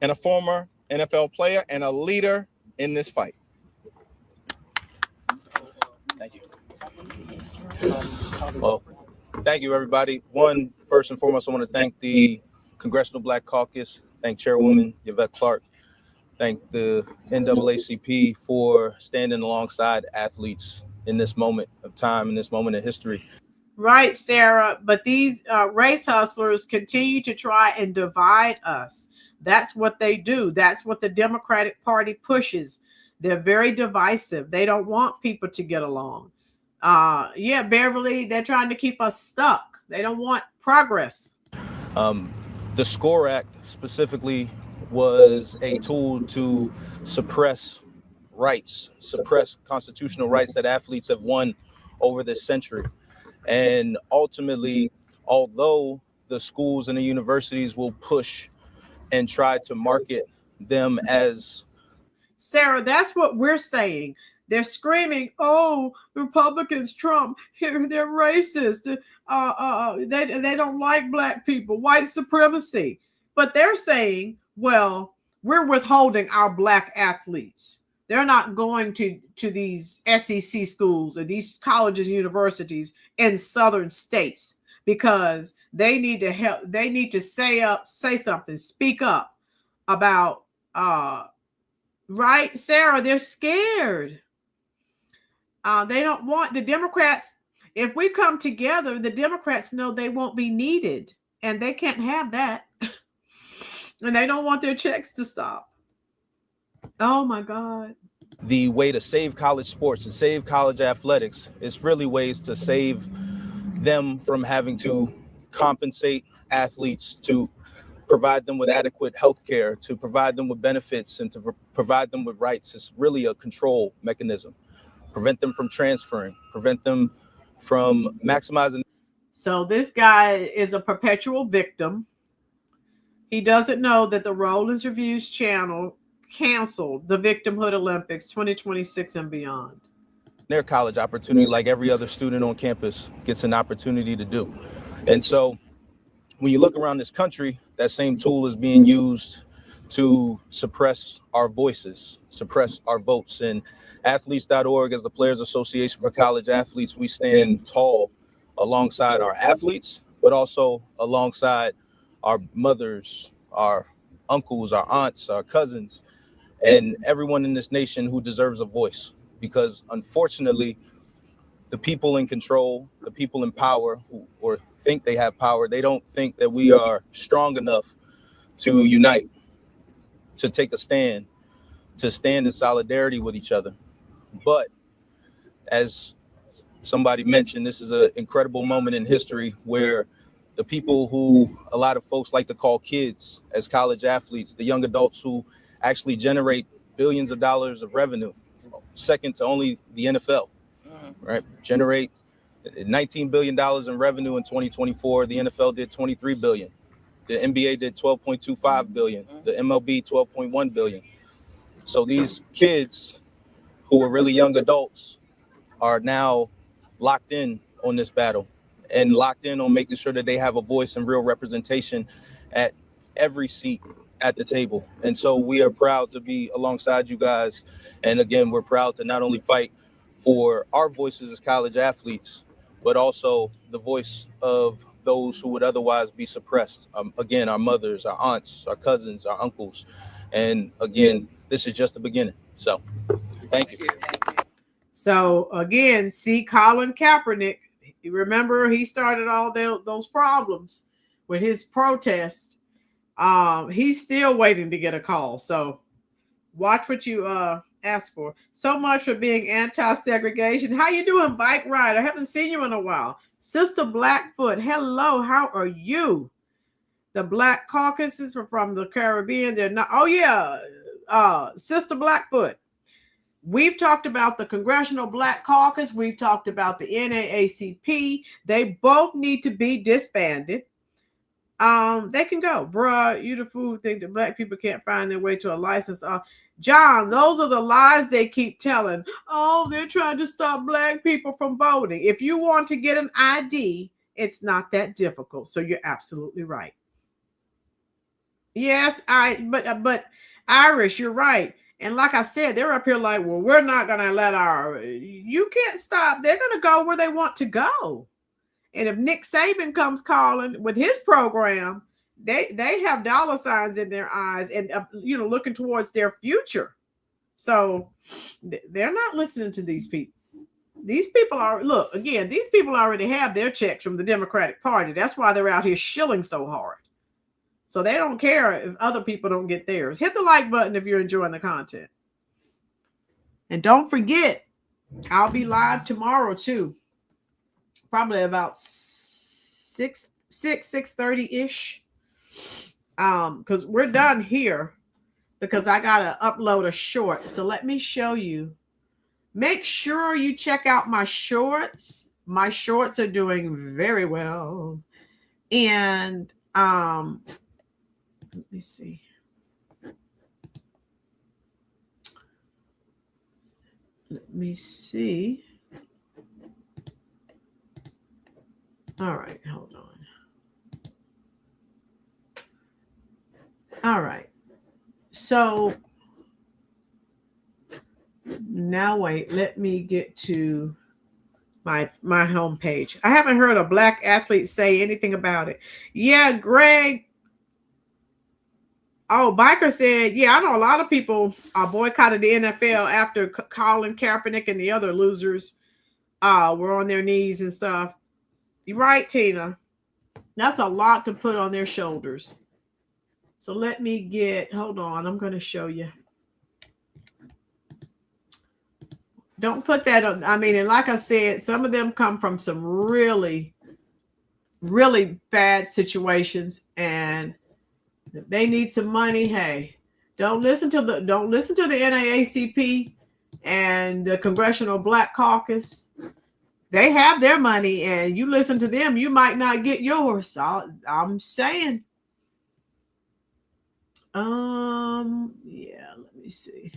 and a former NFL player and a leader in this fight. Thank you. Well, thank you, everybody. First and foremost, I want to thank the Congressional Black Caucus, thank Chairwoman Yvette Clark, thank the NAACP for standing alongside athletes in this moment of time, in this moment of history. Right, Sarah. But these race hustlers continue to try and divide us. That's what they do. That's what the Democratic Party pushes. They're very divisive. They don't want people to get along. Yeah, Beverly, they're trying to keep us stuck. They don't want progress. The SCORE Act specifically was a tool to suppress rights, suppress constitutional rights that athletes have won over this century. And ultimately, although the schools and the universities will push and try to market them as... Sarah, that's what we're saying. They're screaming, "Oh, Republicans, Trump, they're racist. They don't like black people, white supremacy." But they're saying, well, we're withholding our black athletes. They're not going to these SEC schools or these colleges and universities in southern states because they need to help. They need to say something, speak up about, right, Sarah? They're scared. They don't want the Democrats. If we come together, the Democrats know they won't be needed, and they can't have that. And they don't want their checks to stop. Oh my God. The way to save college sports and save college athletics is really ways to save them from having to compensate athletes, to provide them with adequate health care, to provide them with benefits, and to provide them with rights. It's really a control mechanism. Prevent them from transferring, prevent them from maximizing. So this guy is a perpetual victim. He doesn't know that the Rollins Reviews channel canceled the Victimhood Olympics 2026 and beyond. Their college opportunity, like every other student on campus gets an opportunity to do. And so when you look around this country, that same tool is being used to suppress our voices, suppress our votes. And athletes.org, as the Players Association for College Athletes, we stand tall alongside our athletes, but also alongside our mothers, our uncles, our aunts, our cousins, and everyone in this nation who deserves a voice. Because unfortunately, the people in control, the people in power, or think they have power, they don't think that we are strong enough to unite, to take a stand, to stand in solidarity with each other. But as somebody mentioned, this is an incredible moment in history where the people who a lot of folks like to call kids as college athletes, the young adults who actually generate billions of dollars of revenue, second to only the NFL, right? Generate $19 billion in revenue in 2024. The NFL did 23 billion. The NBA did 12.25 billion. The MLB 12.1 billion. So these kids who are really young adults are now locked in on this battle and locked in on making sure that they have a voice and real representation at every seat at the table. And so we are proud to be alongside you guys. And again, we're proud to not only fight for our voices as college athletes, but also the voice of those who would otherwise be suppressed. Again, our mothers, our aunts, our cousins, our uncles. And again, this is just the beginning. So thank you. So again, see Colin Kaepernick. Remember, he started all those problems with his protest. He's still waiting to get a call. So watch what you ask for. So much for being anti-segregation. How you doing, Bike Rider? I haven't seen you in a while. Sister Blackfoot, hello. How are you? The Black Caucus is from the Caribbean. They're not. Oh yeah, Sister Blackfoot. We've talked about the Congressional Black Caucus. We've talked about the NAACP. They both need to be disbanded. They can go. Bruh, you the fool think that black people can't find their way to a license. John, those are the lies they keep telling. Oh, they're trying to stop black people from voting. If you want to get an ID, it's not that difficult. So you're absolutely right. Yes, but Irish, you're right. And like I said, they're up here like, well, we're not going to let you can't stop. They're going to go where they want to go. And if Nick Saban comes calling with his program, they have dollar signs in their eyes and, looking towards their future. So they're not listening to these people. These people are, look, again, these people already have their checks from the Democratic Party. That's why they're out here shilling so hard. So they don't care if other people don't get theirs. Hit the like button if you're enjoying the content. And don't forget, I'll be live tomorrow too. Probably about 6:30-ish. Because we're done here because I gotta upload a short. So let me show you. Make sure you check out my shorts. My shorts are doing very well. And let me see. Let me see. All right, hold on. All right. So now wait, let me get to my homepage. I haven't heard a black athlete say anything about it. Yeah, Greg. Oh, Biker said, yeah, I know a lot of people boycotted the NFL after Colin Kaepernick and the other losers were on their knees and stuff. You're right, Tina. That's a lot to put on their shoulders. So let me get, hold on, I'm going to show you. Don't put that on. I mean, and like I said, some of them come from some really, really bad situations, and if they need some money, hey, don't listen to the NAACP and the Congressional Black Caucus. They have their money, and you listen to them, you might not get yours. So I'm saying. Yeah, let me see.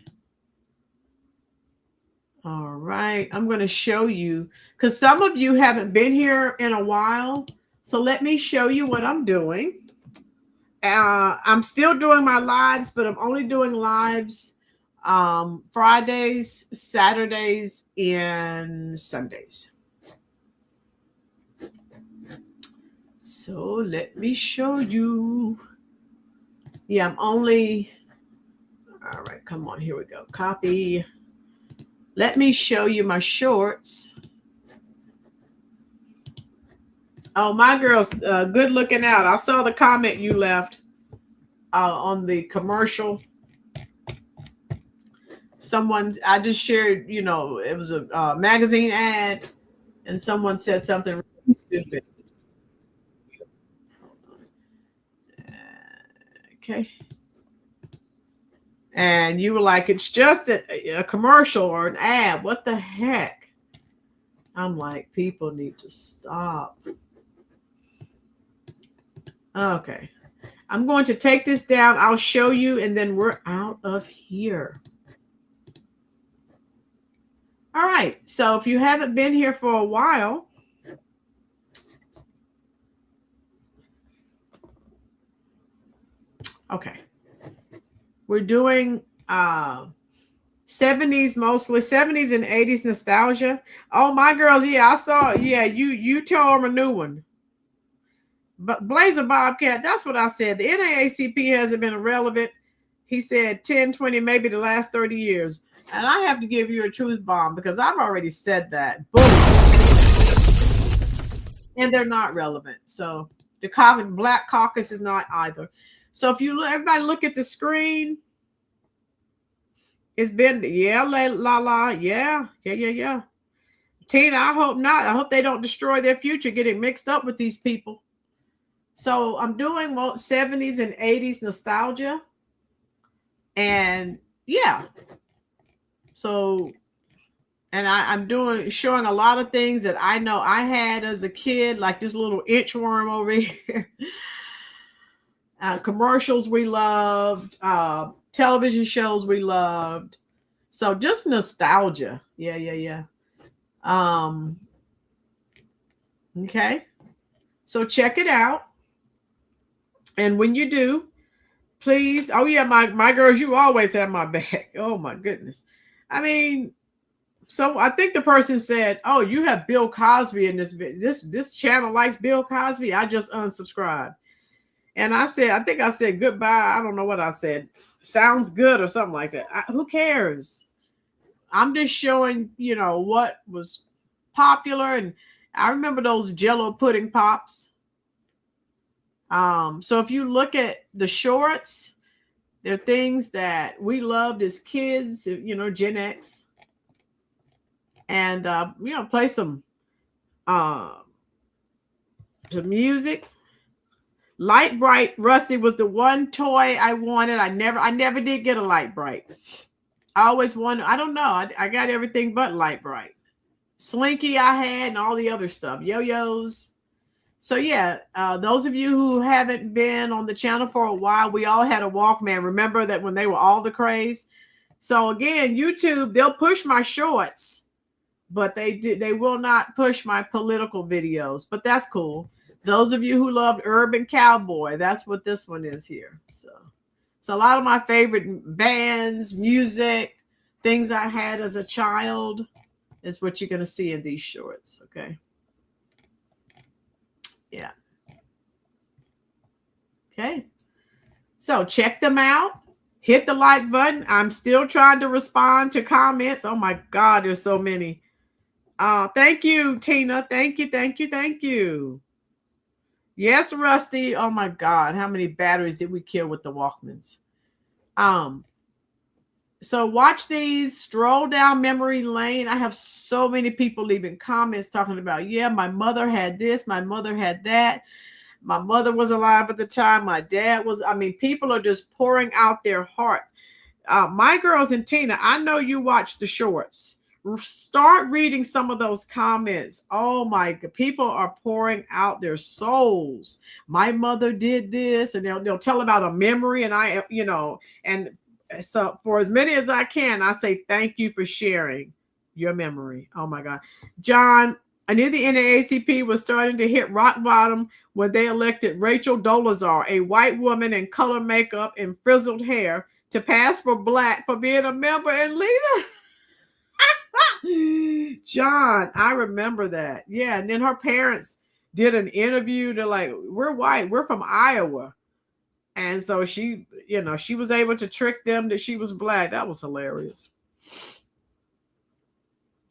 All right, I'm going to show you because some of you haven't been here in a while. So let me show you what I'm doing. I'm still doing my lives, but I'm only doing lives Fridays, Saturdays, and Sundays. So let me show you. Yeah, I'm only. All right, come on. Here we go. Copy. Let me show you my shorts. Oh, my girl's good looking out. I saw the comment you left on the commercial. I just shared, it was a magazine ad, and someone said something really stupid. Okay. And you were like, it's just a commercial or an ad. What the heck? I'm like, people need to stop. Okay. I'm going to take this down. I'll show you, and then we're out of here. All right. So if you haven't been here for a while, okay. We're doing 70s mostly, 70s and 80s nostalgia. Oh, my girls, yeah, I saw it. Yeah, you tell them a new one. But Blazer Bobcat, that's what I said. The NAACP hasn't been relevant. He said 10, 20, maybe the last 30 years. And I have to give you a truth bomb because I've already said that. Boom. And they're not relevant. So the Black Caucus is not either. So if you everybody look at the screen, it's been, yeah, yeah. Tina, I hope not. I hope they don't destroy their future getting mixed up with these people. So I'm doing 70s and 80s nostalgia. And yeah. So, and I'm showing a lot of things that I know I had as a kid, like this little inchworm over here. Commercials we loved, television shows we loved. So just nostalgia. Yeah. Okay. So check it out. And when you do, please. Oh yeah, my girls, you always have my back. Oh my goodness. I mean, so I think the person said, "Oh, you have Bill Cosby in this video. This channel likes Bill Cosby." I just unsubscribed. And I think I said goodbye. I don't know what I said. Sounds good or something like that. Who cares? I'm just showing, what was popular. And I remember those Jell-O pudding pops. So if you look at the shorts, they're things that we loved as kids, you know, Gen X. And, you know, play some music. Light Bright, Rusty, was the one toy I wanted. I never did get a Light Bright. I always wanted, I don't know. I got everything but Light Bright. Slinky I had and all the other stuff. Yo-yos. So yeah, those of you who haven't been on the channel for a while, we all had a Walkman. Remember that when they were all the craze? So again, YouTube, they'll push my shorts, but they will not push my political videos. But that's cool. Those of you who loved Urban Cowboy, that's what this one is here. So a lot of my favorite bands, music, things I had as a child is what you're going to see in these shorts. Okay. Yeah. Okay. So check them out. Hit the like button. I'm still trying to respond to comments. Oh my God, there's so many. Thank you, Tina. Thank you. Yes, Rusty. Oh my God, how many batteries did we kill with the Walkmans? So watch these, stroll down memory lane. I have so many people leaving comments talking about, yeah, my mother had this, my mother had that. My mother was alive at the time. My dad was, I mean, people are just pouring out their hearts. My girls and Tina, I know you watch the shorts. Start reading some of those comments. Oh my God, people are pouring out their souls. My mother did this, and they'll tell about a memory, and I, you know, and so for as many as I can, I say thank you for sharing your memory. Oh my God. John, I knew the NAACP was starting to hit rock bottom when they elected Rachel Dolezal, a white woman in color makeup and frizzled hair, to pass for black for being a member and leader. John, I remember that. Yeah, and then her parents did an interview. They're like, we're white, we're from Iowa. And so she, you know, she was able to trick them that she was black. That was hilarious.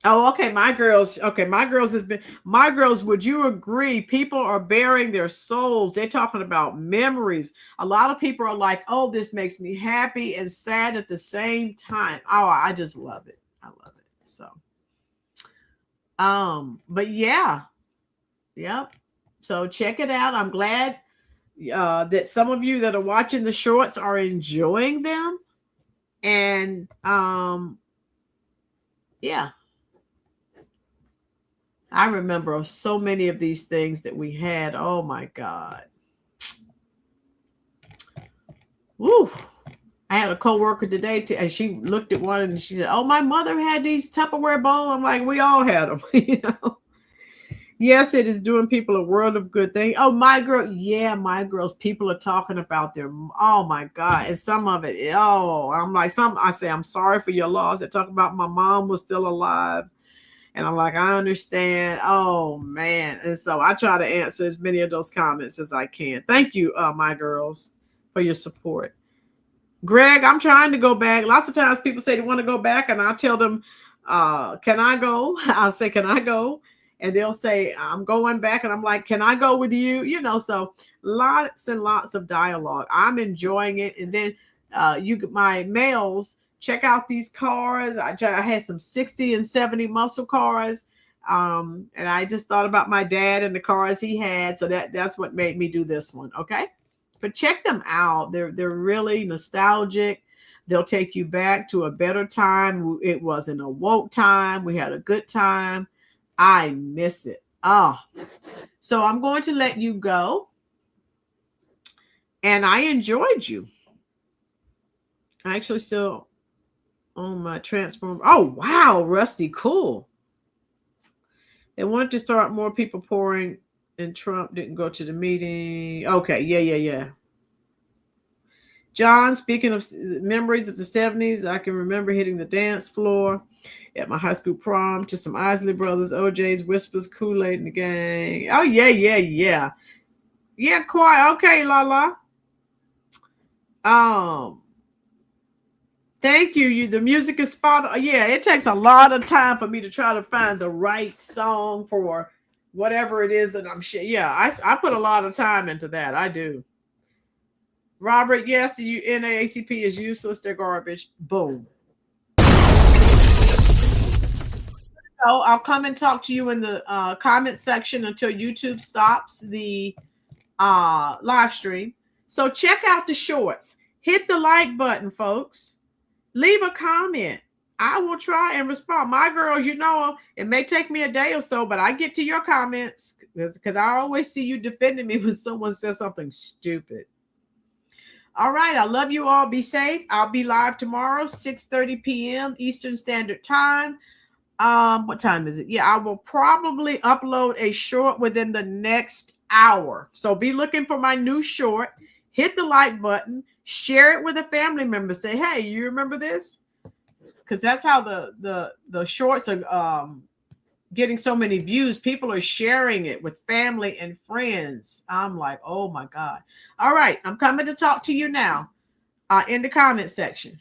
Oh, okay. My girls, would you agree? People are bearing their souls. They're talking about memories. A lot of people are like, oh, this makes me happy and sad at the same time. Oh, I just love it. I love it. So, but yeah. Yep. So check it out. I'm glad that some of you that are watching the shorts are enjoying them. And yeah. I remember so many of these things that we had. Oh my God. Woo. I had a coworker today, and she looked at one and she said, oh, my mother had these Tupperware bowls. I'm like, we all had them, you know. Yes, it is doing people a world of good thing. Oh, my girl. Yeah, my girls. People are talking about their, oh my God. And some of it, oh, I'm like, I say, I'm sorry for your loss. They talk about my mom was still alive. And I'm like, I understand. Oh man. And so I try to answer as many of those comments as I can. Thank you, my girls, for your support. Greg, I'm trying to go back. Lots of times people say they want to go back, and I tell them, can I go? I'll say, can I go? And they'll say, I'm going back. And I'm like, can I go with you? You know, so lots and lots of dialogue. I'm enjoying it. And then my males, check out these cars. I had some 60 and 70 muscle cars. And I just thought about my dad and the cars he had. So that's what made me do this one. Okay. But check them out. They're really nostalgic. They'll take you back to a better time. It wasn't a woke time. We had a good time. I miss it. Oh, so I'm going to let you go. And I enjoyed you. I actually still on my transform. Oh, wow, Rusty, cool. They wanted to start more people pouring, and Trump didn't go to the meeting. Okay, yeah. John, speaking of memories of the 70s, I can remember hitting the dance floor at my high school prom to some Isley Brothers, OJ's, Whispers, Kool-Aid, and the gang. Oh, yeah. Yeah, quiet. Okay, La. Thank you. The music is spot on. Yeah, it takes a lot of time for me to try to find the right song for whatever it is that I'm sharing. Yeah, I put a lot of time into that. I do. Robert, yes, the NAACP is useless. They're garbage. Boom. So I'll come and talk to you in the comment section until YouTube stops the live stream. So check out the shorts. Hit the like button, folks. Leave a comment. I will try and respond. My girls, you know, it may take me a day or so, but I get to your comments because I always see you defending me when someone says something stupid. All right. I love you all. Be safe. I'll be live tomorrow, 6:30 p.m. Eastern Standard Time. What time is it? Yeah, I will probably upload a short within the next hour. So be looking for my new short. Hit the like button. Share it with a family member. Say, hey, you remember this? Because that's how the shorts are getting so many views. People are sharing it with family and friends. I'm like, oh my God. All right, I'm coming to talk to you now in the comment section.